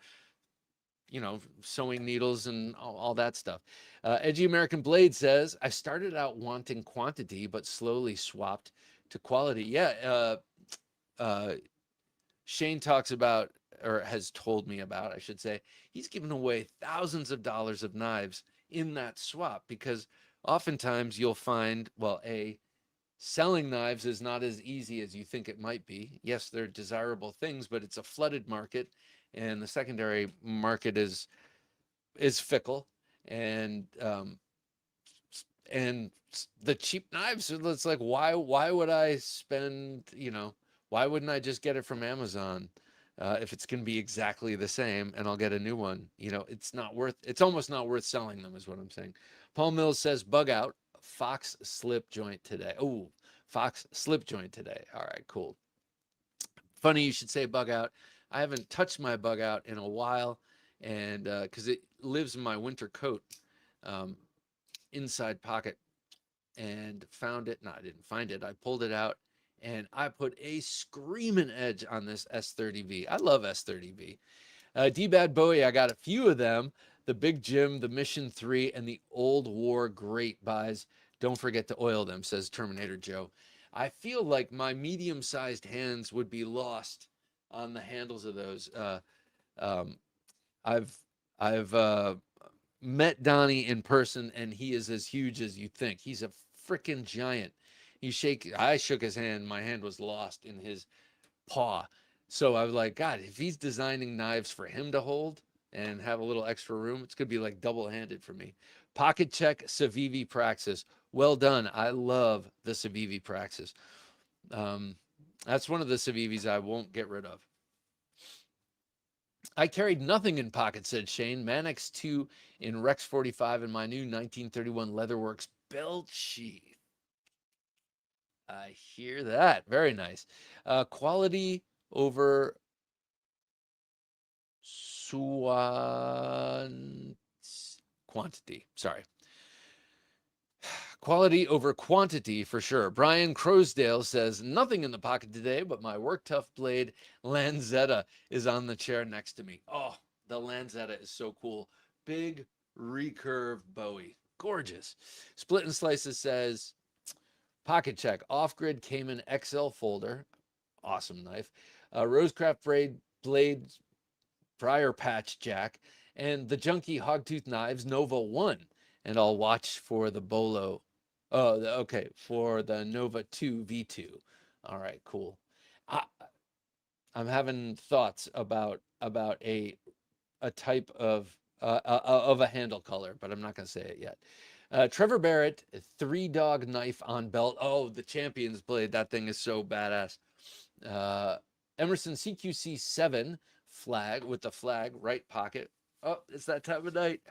sewing needles and all that stuff. Edgy American Blade says, "I started out wanting quantity, but slowly swapped to quality." Yeah, Shane talks about, or has told me about, I should say, he's given away thousands of dollars of knives in that swap because oftentimes you'll find, well, selling knives is not as easy as you think it might be. Yes, they're desirable things, but it's a flooded market, and the secondary market is fickle, and the cheap knives. It's like, why would I spend? Why wouldn't I just get it from Amazon? If it's going to be exactly the same and I'll get a new one, it's almost not worth selling them, is what I'm saying. Paul Mills says, "Bug out, Fox slip joint today." Oh, Fox slip joint today. All right, cool. Funny you should say bug out. I haven't touched my bug out in a while, and because it lives in my winter coat inside pocket, and found it. No, I didn't find it. I pulled it out and I put a screaming edge on this S30V. I love S30V. D-Bad Bowie, I got a few of them. The Big Jim, the Mission 3, and the Old War Great buys. Don't forget to oil them, says Terminator Joe. I feel like my medium-sized hands would be lost on the handles of those. Um, I've met Donnie in person, and he is as huge as you think. He's a freaking giant. I shook his hand. My hand was lost in his paw. So I was like, God, if he's designing knives for him to hold and have a little extra room, it's going to be like double-handed for me. Pocket Check Civivi Praxis. Well done. I love the Civivi Praxis. That's one of the Civivis I won't get rid of. "I carried nothing in pocket," said Shane. "Mannix 2 in Rex 45 and my new 1931 Leatherworks belt sheath." I hear that. Very nice. Quality over quantity. Sorry. Quality over quantity for sure. Brian Crosdale says, "Nothing in the pocket today, but my work tough blade Lanzetta is on the chair next to me." Oh, the Lanzetta is so cool. Big recurved Bowie. Gorgeous. Split and Slices says, "Pocket Check Off-Grid Cayman XL folder." Awesome knife. Rosecraft blade briar patch jack, and the Junkie Hogtooth Knives Nova 1. And I'll watch for the Bolo Oh, okay, for the Nova 2 V2. All right, cool. I, I'm having thoughts about a type of a handle color, but I'm not going to say it yet. Trevor Barrett, three dog knife on belt. Oh, the Champions blade. That thing is so badass. Uh, Emerson CQC 7 flag with the flag right pocket. Oh, it's that time of night.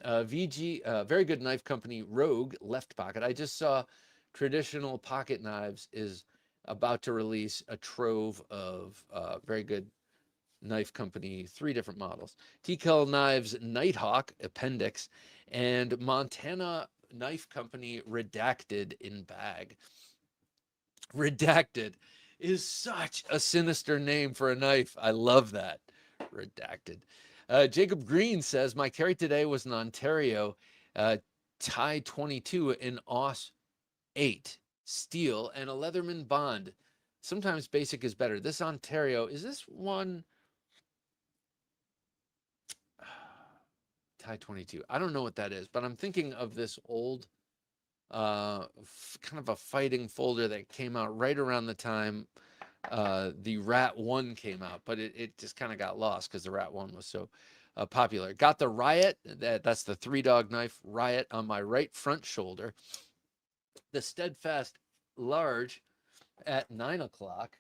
VG, very good knife company, Rogue left pocket. I just saw Traditional Pocket Knives is about to release a trove of very good knife company, three different models. TKL Knives Nighthawk Appendix and Montana Knife Company Redacted in bag. Redacted is such a sinister name for a knife. I love that. Redacted. Jacob Green says, my carry today was an Ontario tie 22 in Aus 8 steel and a Leatherman Bond. Sometimes basic is better. This Ontario, is this one tie 22? I don't know what that is, but I'm thinking of this old kind of a fighting folder that came out right around the time the Rat 1 came out, but it just kind of got lost because the Rat 1 was so popular. Got the Riot, that's the three dog knife Riot on my right front shoulder. The Steadfast Large at 9 o'clock.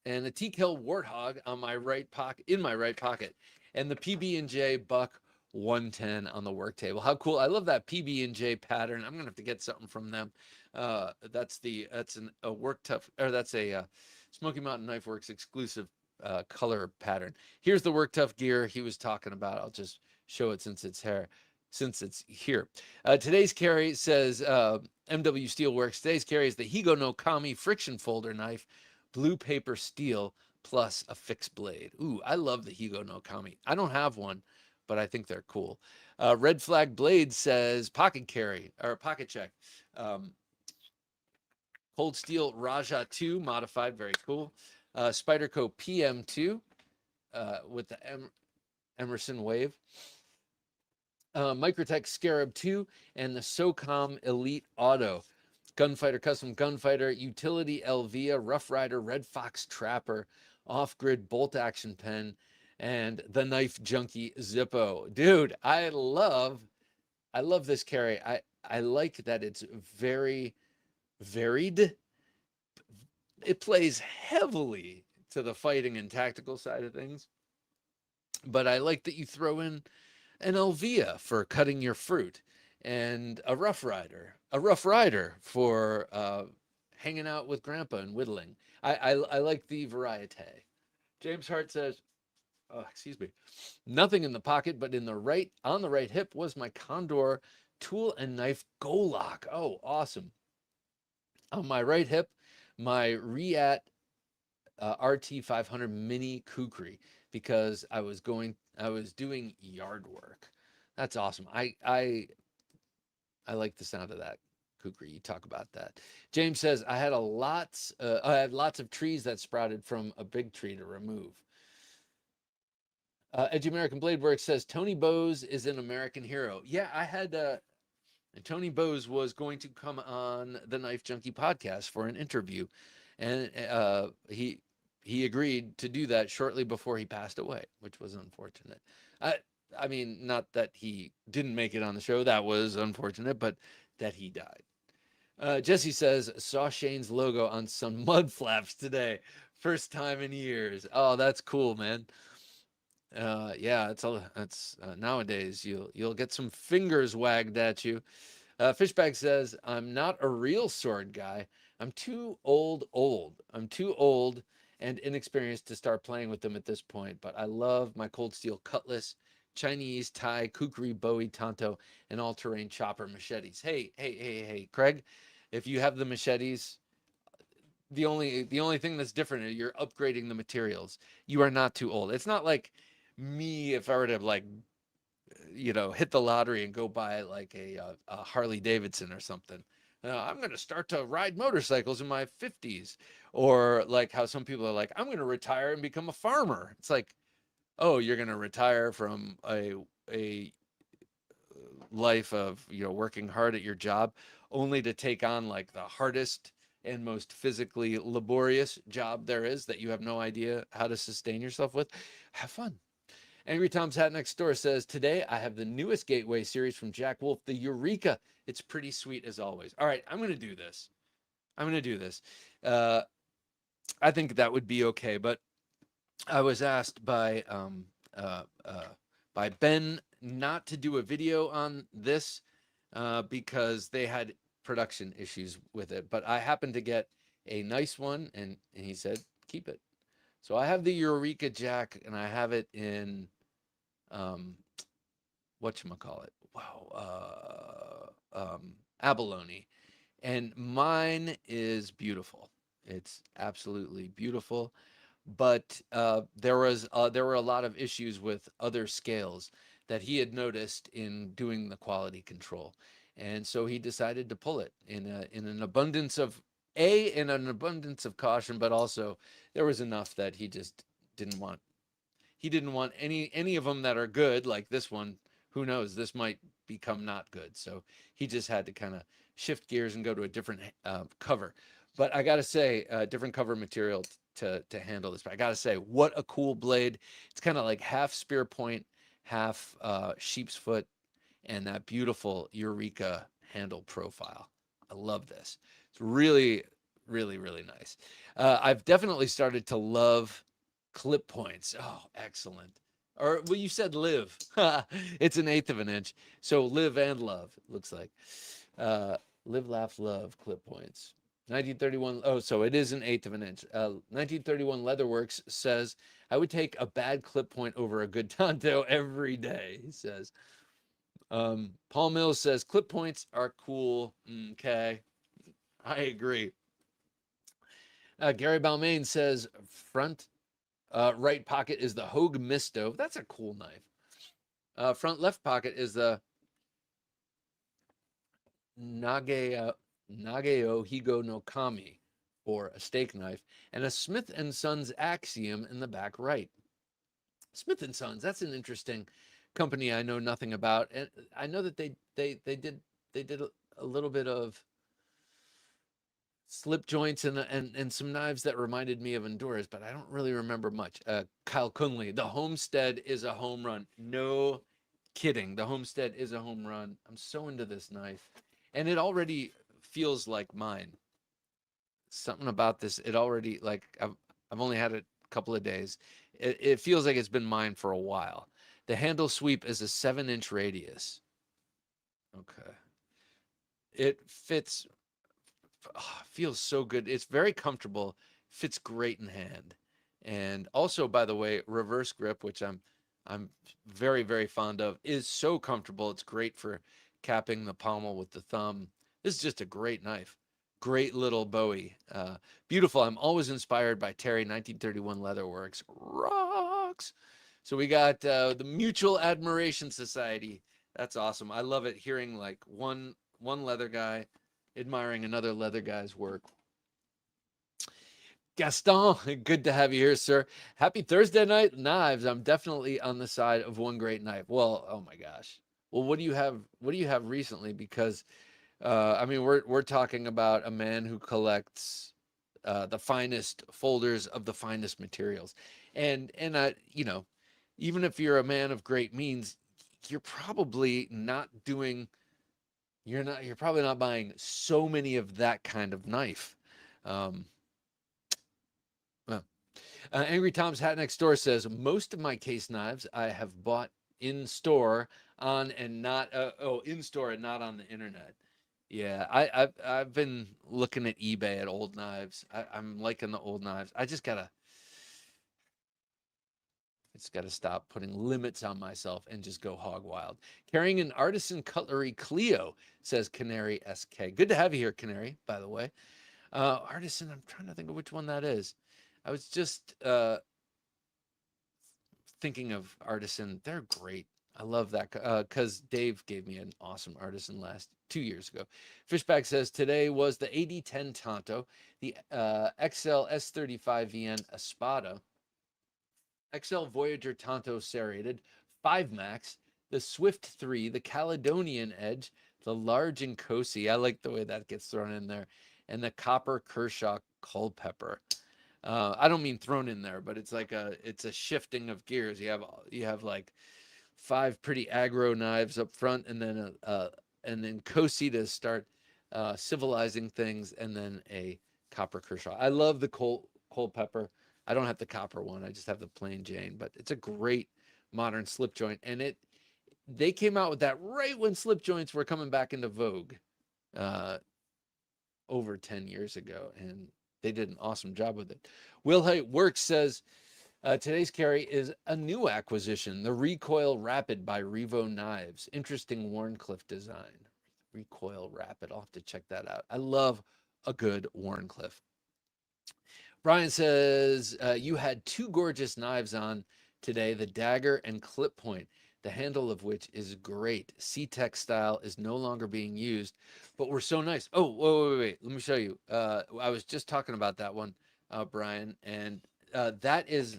And the T-Kill Warthog on my right pocket, in my right pocket. And the PB&J Buck 110 on the work table. How cool. I love that PB&J pattern. I'm going to have to get something from them. That's a Work Tough, or that's a Smoky Mountain Knife Works exclusive color pattern. Here's the Work Tough gear he was talking about. I'll just show it since it's here. Today's carry says MW Steelworks. Today's carry is the Higo no Kami friction folder knife, blue paper steel plus a fixed blade. Ooh, I love the Higo no Kami. I don't have one, but I think they're cool. Red Flag Blade says pocket carry or pocket check. Cold Steel Raja 2 modified, very cool. Spyderco PM2 with the Emerson Wave. Microtech Scarab 2 and the SOCOM Elite Auto. Gunfighter Custom Gunfighter, Utility Elvia, Rough Rider, Red Fox Trapper, Off-Grid Bolt Action Pen, and the Knife Junkie Zippo. Dude, I love this carry. I like that it's very varied. It plays heavily to the fighting and tactical side of things. But I like that you throw in an Elvia for cutting your fruit, and a Rough Rider for hanging out with Grandpa and whittling. I like the variety. James Hart says, oh, excuse me, nothing in the pocket, but on the right hip was my Condor tool and knife Golok. Oh, awesome. On my right hip, my Riat RT500 Mini Kukri, because I was doing yard work. That's awesome. I like the sound of that kukri. You talk about that. James says I had lots of trees that sprouted from a big tree to remove. Edgy American Blade Works says Tony Bowes is an American hero. Yeah, I had Tony Bowes was going to come on the Knife Junkie podcast for an interview, and he agreed to do that shortly before he passed away, which was unfortunate. I mean, not that he didn't make it on the show. That was unfortunate, but that he died. Jesse says, saw Shane's logo on some mud flaps today. First time in years. Oh, that's cool, man. Yeah, it's nowadays you'll get some fingers wagged at you. Fishbag says, I'm not a real sword guy. I'm too old. I'm too old and inexperienced to start playing with them at this point, but I love my Cold Steel Cutlass, Chinese, Thai, Kukri, Bowie, Tonto, and all-terrain chopper machetes. Hey, Craig, if you have the machetes, the only thing that's different is you're upgrading the materials. You are not too old. It's not like me if I were to hit the lottery and go buy like a Harley Davidson or something. I'm going to start to ride motorcycles in my 50s, or like how some people are like, I'm going to retire and become a farmer. It's like, oh, you're going to retire from a life of, working hard at your job, only to take on like the hardest and most physically laborious job there is that you have no idea how to sustain yourself with. Have fun. Angry Tom's Hat Next Door says, today I have the newest Gateway series from Jack Wolf, the Eureka. It's pretty sweet as always. All right, I'm going to do this. I think that would be okay, but I was asked uh, uh, by Ben not to do a video on this because they had production issues with it. But I happened to get a nice one, and he said, keep it. So I have the Eureka Jack, and I have it in, whatchamacallit? Wow. Abalone. And mine is beautiful. It's absolutely beautiful. But there were a lot of issues with other scales that he had noticed in doing the quality control, and so he decided to pull it in an abundance of caution, but also there was enough that he just didn't want. He didn't want any of them that are good, like this one. Who knows? This might become not good. So he just had to kind of shift gears and go to a different cover. But I got to say, different cover material to handle this. But I got to say, what a cool blade. It's kind of like half spear point, half sheep's foot, and that beautiful Eureka handle profile. I love this. It's really, really, really nice. I've definitely started to love clip points. Oh, excellent. Or, well, you said live. It's an eighth of an inch. So live and love, it looks like. Live, laugh, love, clip points. 1931. Oh, so it is an eighth of an inch. 1931 Leatherworks says, I would take a bad clip point over a good Tonto every day, he says. Paul Mills says, clip points are cool. Okay. I agree. Gary Balmain says, front right pocket is the Hogue Misto. That's a cool knife. Front left pocket is the Nageo Higo no Kami, or a steak knife, and a Smith & Sons Axiom in the back right. Smith & Sons, that's an interesting company I know nothing about. And I know that they did a little bit of slip joints and some knives that reminded me of Enduras, but I don't really remember much. Kyle Kunley, the Homestead is a home run. No kidding. The Homestead is a home run. I'm so into this knife. And it already feels like mine. Something about this, it already, like, I've only had it a couple of days. It feels like it's been mine for a while. The handle sweep is a 7-inch radius. Okay. It fits, feels so good. It's very comfortable, fits great in hand. And also, by the way, reverse grip, which I'm very, very fond of, is so comfortable. It's great for capping the pommel with the thumb. This is just a great knife. Great little Bowie. Beautiful. I'm always inspired by Terry, 1931 Leatherworks. Rocks. So we got the Mutual Admiration Society. That's awesome. I love it hearing like one leather guy admiring another leather guy's work. Gaston, good to have you here, sir. Happy Thursday night knives. I'm definitely on the side of one great knife. Well, oh my gosh. Well, what do you have? What do you have recently? Because I mean, we're talking about a man who collects the finest folders of the finest materials, and you know, even if you're a man of great means, you're probably not doing. You're probably not buying so many of that kind of knife. Well, Angry Tom's Hat Next Door says, most of my case knives I have bought in store on and not in store and not on the internet. Yeah, I've been looking at eBay at old knives. I'm liking the old knives. I just gotta stop putting limits on myself and just go hog wild. Carrying an Artisan Cutlery Clio, says Canary SK. Good to have you here, Canary, by the way. Artisan, I'm trying to think of which one that is. I was just thinking of Artisan. They're great. I love that because Dave gave me an awesome Artisan 2 years ago. Fishback says, today was the AD10 Tonto, the XL S35 VN Espada, XL Voyager Tonto Serrated, 5 Max, the Swift 3, the Caledonian Edge, the large and Cosi. I like the way that gets thrown in there, and the Copper Kershaw Culpeper. I don't mean thrown in there, but it's like it's a shifting of gears. You have like 5 pretty aggro knives up front, and then Cosi to start civilizing things, and then a Copper Kershaw. I love the Culpeper. I don't have the copper one. I just have the plain Jane, but it's a great modern slip joint, and they came out with that right when slip joints were coming back into vogue uh, over 10 years ago, and they did an awesome job with it. Will Height Works says, today's carry is a new acquisition, the Recoil Rapid by Revo Knives. Interesting Warncliffe design. Recoil Rapid. I'll have to check that out. I love a good Warncliffe. Brian says, you had 2 gorgeous knives on today, the dagger and clip point, the handle of which is great. C-Tech style is no longer being used, but were so nice. Oh, wait. Let me show you. I was just talking about that one, Brian, and that is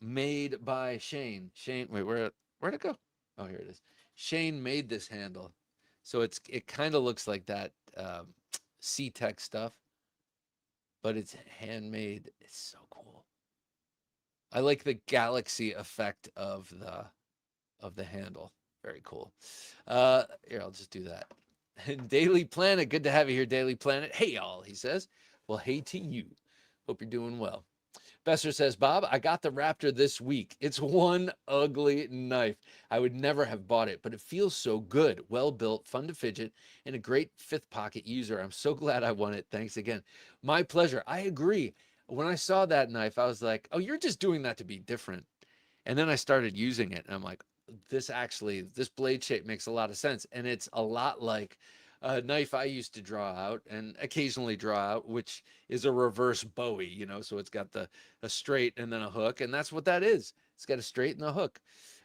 made by Shane. Shane, wait, where'd it go? Oh, here it is. Shane made this handle. So it kind of looks like that C-Tech stuff, but it's handmade. It's so cool. I like the galaxy effect of the handle. Very cool. Here, I'll just do that. Daily Planet, good to have you here, Daily Planet. Hey, y'all, he says. Well, hey to you. Hope you're doing well. Besser says, Bob, I got the Raptor this week. It's one ugly knife. I would never have bought it, but it feels so good. Well built, fun to fidget, and a great 5th pocket user. I'm so glad I won it. Thanks again. My pleasure. I agree. When I saw that knife, I was like, oh, you're just doing that to be different. And then I started using it, and I'm like, this blade shape makes a lot of sense. And it's a lot like a knife I used to draw out and occasionally draw out, which is a reverse Bowie, so it's got a straight and then a hook, and that's what that is. It's got a straight and a hook.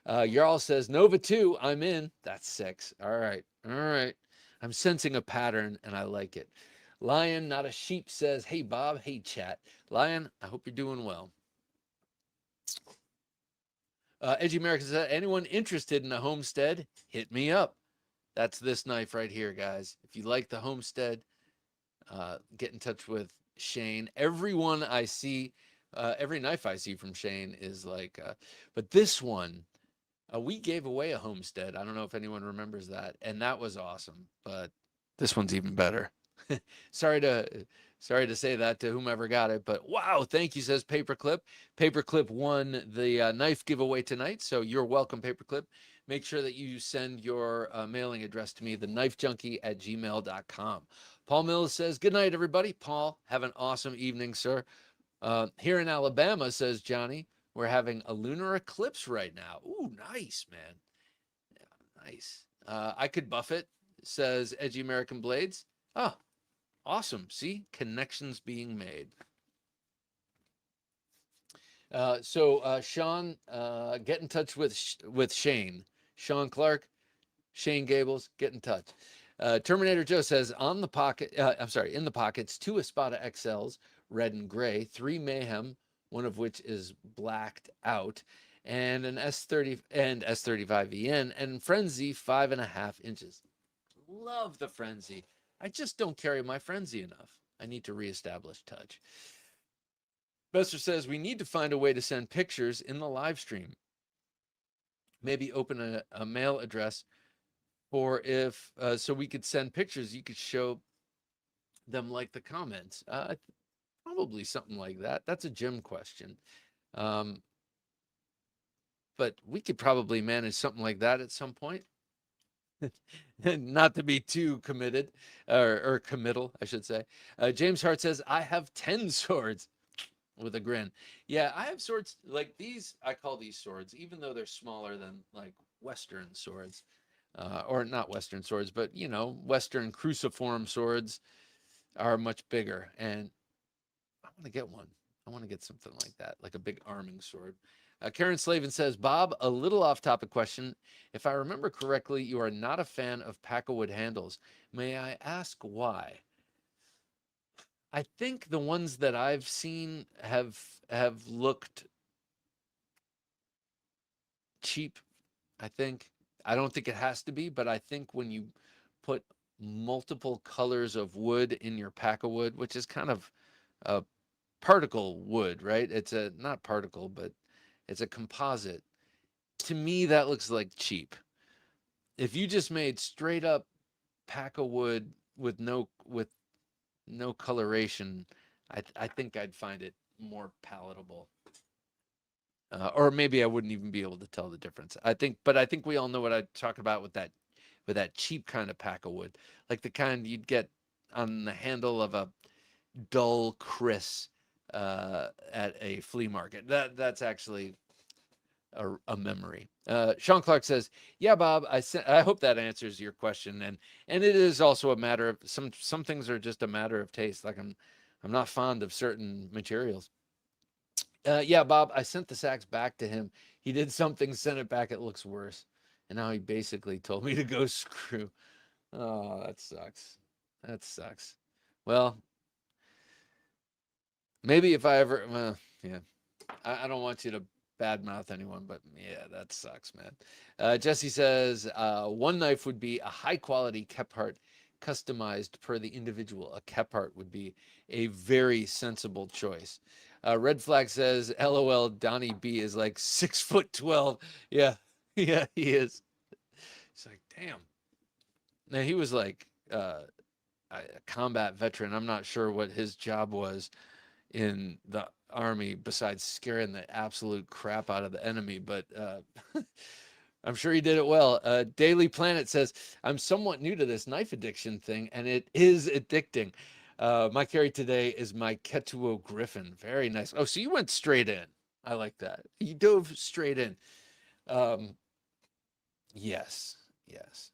Jarl says, Nova 2, I'm in. That's 6. All right. I'm sensing a pattern, and I like it. Lion, not a sheep, says, hey, Bob. Hey, chat. Lion, I hope you're doing well. Edgy America says, anyone interested in a homestead, hit me up. That's this knife right here, guys. If you like the homestead, get in touch with Shane. Everyone I see, every knife I see from Shane is like, but this one, we gave away a homestead. I don't know if anyone remembers that, and that was awesome. But this one's even better. Sorry to say that to whomever got it, but wow, thank you, says Paperclip. Paperclip won the knife giveaway tonight, so you're welcome, Paperclip. Make sure that you send your mailing address to me, TheKnifeJunkie@gmail.com. Paul Mills says, good night, everybody. Paul, have an awesome evening, sir. Here in Alabama, says Johnny, we're having a lunar eclipse right now. Ooh, nice, man. Yeah, nice. I could buff it, says Edgy American Blades. Oh, awesome. See, connections being made. So Sean, get in touch with Shane. Sean Clark, Shane Gables, get in touch. Terminator Joe says, in the pockets, 2 Espada XLs, red and gray, 3 Mayhem, one of which is blacked out, and an S30 and S35 EN, and Frenzy 5.5 inches. Love the Frenzy. I just don't carry my Frenzy enough. I need to reestablish touch. Bester says, we need to find a way to send pictures in the live stream. Maybe open a mail address, or if so we could send pictures, you could show them like the comments. Probably something like that. That's a Jim question. But we could probably manage something like that at some point. Not to be too committed or committal, I should say. James Hart says, I have 10 swords. With a grin. Yeah, I have swords like these. I call these swords, even though they're smaller than like Western swords, or not Western swords, but Western cruciform swords are much bigger. And I want to get one. I want to get something like that, like a big arming sword. Karen Slavin says, Bob, a little off-topic question. If I remember correctly, you are not a fan of Packawood handles. May I ask why? I think the ones that I've seen have looked cheap. I think I don't think it has to be, but I think when you put multiple colors of wood in your pack of wood, which is kind of a particle wood, right? It's a not particle, but it's a composite. To me, that looks like cheap. If you just made straight up pack of wood with no coloration, I think I'd find it more palatable. Or maybe I wouldn't even be able to tell the difference. I think we all know what I talk about with that cheap kind of pack of wood, like the kind you'd get on the handle of a dull Chris at a flea market. That's actually a memory. Sean Clark says, "Yeah, Bob, I hope that answers your question, and it is also a matter of some things are just a matter of taste. Like I'm not fond of certain materials. Yeah, Bob, I sent the sacks back to him. He did something, sent it back. It looks worse, and now he basically told me to go screw. Oh, that sucks. That sucks. Well, maybe if I ever, well, yeah, I don't want you to badmouth anyone, but yeah, that sucks, man. Jesse says one knife would be a high quality Kephart, customized per the individual. A Kephart would be a very sensible choice. Red Flag says, "LOL, Donnie B is like 6'12". Yeah, yeah, he is. It's like, damn. Now he was like a combat veteran. I'm not sure what his job was in the army besides scaring the absolute crap out of the enemy, but I'm sure he did it well. Daily Planet says, I'm somewhat new to this knife addiction thing, and it is addicting. My carry today is my Ketuo Griffin. Very nice. Oh, so you went straight in. I like that. You dove straight in. Um, yes, yes.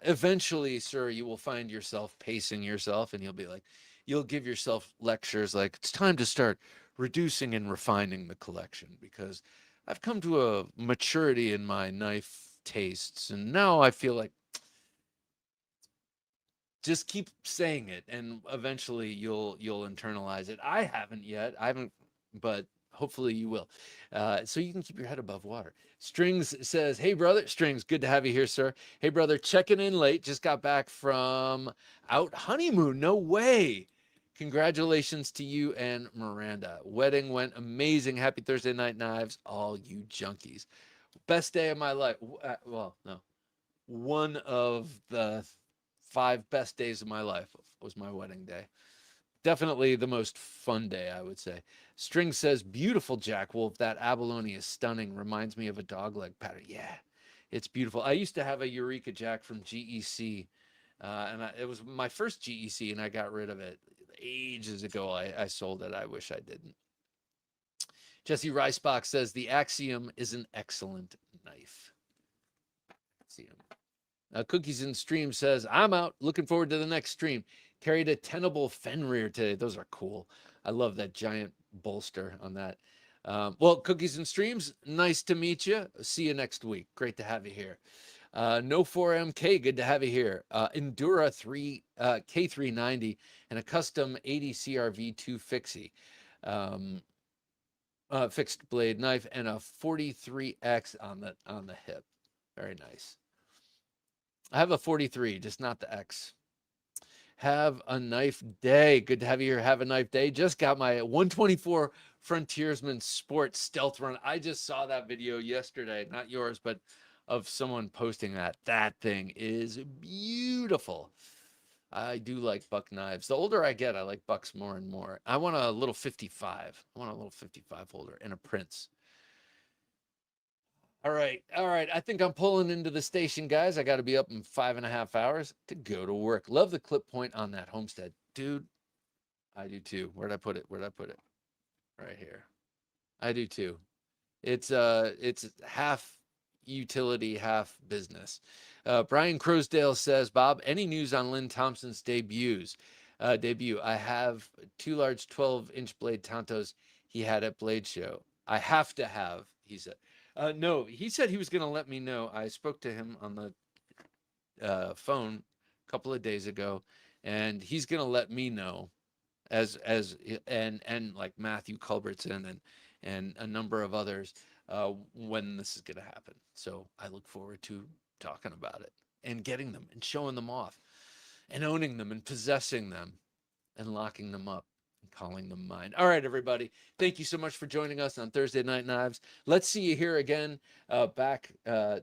Eventually, sir, you will find yourself pacing yourself, and you'll be like, you'll give yourself lectures like, it's time to start reducing and refining the collection because I've come to a maturity in my knife tastes, and now I feel like just keep saying it, and eventually you'll internalize it. I haven't yet. I haven't, but hopefully you will. So you can keep your head above water. Strings says, "Hey brother, Strings, good to have you here, sir. Hey brother, checking in late. Just got back from out honeymoon. No way." Congratulations to you and Miranda. Wedding went amazing. Happy Thursday night knives, all you junkies. Best day of my life. Well, no, one of the 5 best days of my life was my wedding day. Definitely the most fun day, I would say. String says, beautiful Jack Wolf. That abalone is stunning. Reminds me of a dog leg pattern. Yeah, it's beautiful. I used to have a Eureka Jack from GEC, it was my first GEC, and I got rid of it ages ago. I sold it. I wish I didn't. Jesse Ricebox says, the Axiom is an excellent knife. Axiom. Cookies and Stream says, I'm out. Looking forward to the next stream. Carried a tenable Fenrir today. Those are cool. I love that giant bolster on that. Well, Cookies and Streams, nice to meet you. See you next week. Great to have you here. No 4MK, good to have you here. Endura 3 K390 and a custom 80 CRV2 fixie. Fixed blade knife and a 43X on the hip. Very nice. I have a 43, just not the X. Have a knife day. Good to have you here. Have a knife day. Just got my 124 Frontiersman Sport Stealth Run. I just saw that video yesterday, not yours, but of someone posting that. That thing is beautiful. I do like buck knives. The older I get, I like bucks more and more. I want a little 55. I want a little 55 holder and a Prince. All right. All right. I think I'm pulling into the station, guys. I got to be up in 5.5 hours to go to work. Love the clip point on that homestead. Dude, I do too. Where'd I put it? Where'd I put it? Right here. I do too. It's half utility, half business. Brian Crosdale says, Bob, any news on Lynn Thompson's debuts? Debut. I have 2 large 12-inch blade Tontos he had at Blade Show. I have to have, he said. No, he said he was going to let me know. I spoke to him on the phone a couple of days ago, and he's going to let me know and like Matthew Culbertson and a number of others. when this is going to happen. So I look forward to talking about it and getting them and showing them off and owning them and possessing them and locking them up and calling them mine. All right, everybody. Thank you so much for joining us on Thursday Night Knives. Let's see you here again back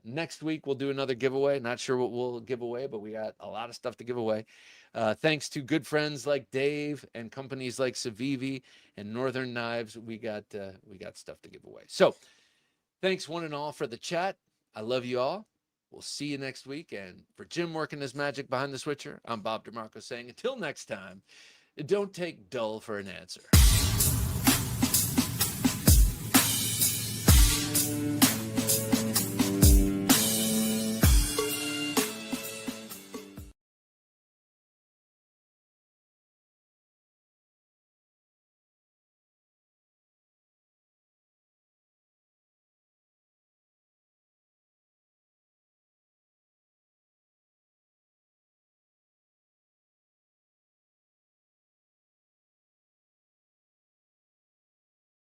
next week. We'll do another giveaway. Not sure what we'll give away, but we got a lot of stuff to give away. Thanks to good friends like Dave and companies like Civivi and Northern Knives, we got stuff to give away. So thanks one and all for the chat. I love you all. We'll see you next week. And for Jim working his magic behind the switcher, I'm Bob DeMarco saying until next time, don't take dull for an answer.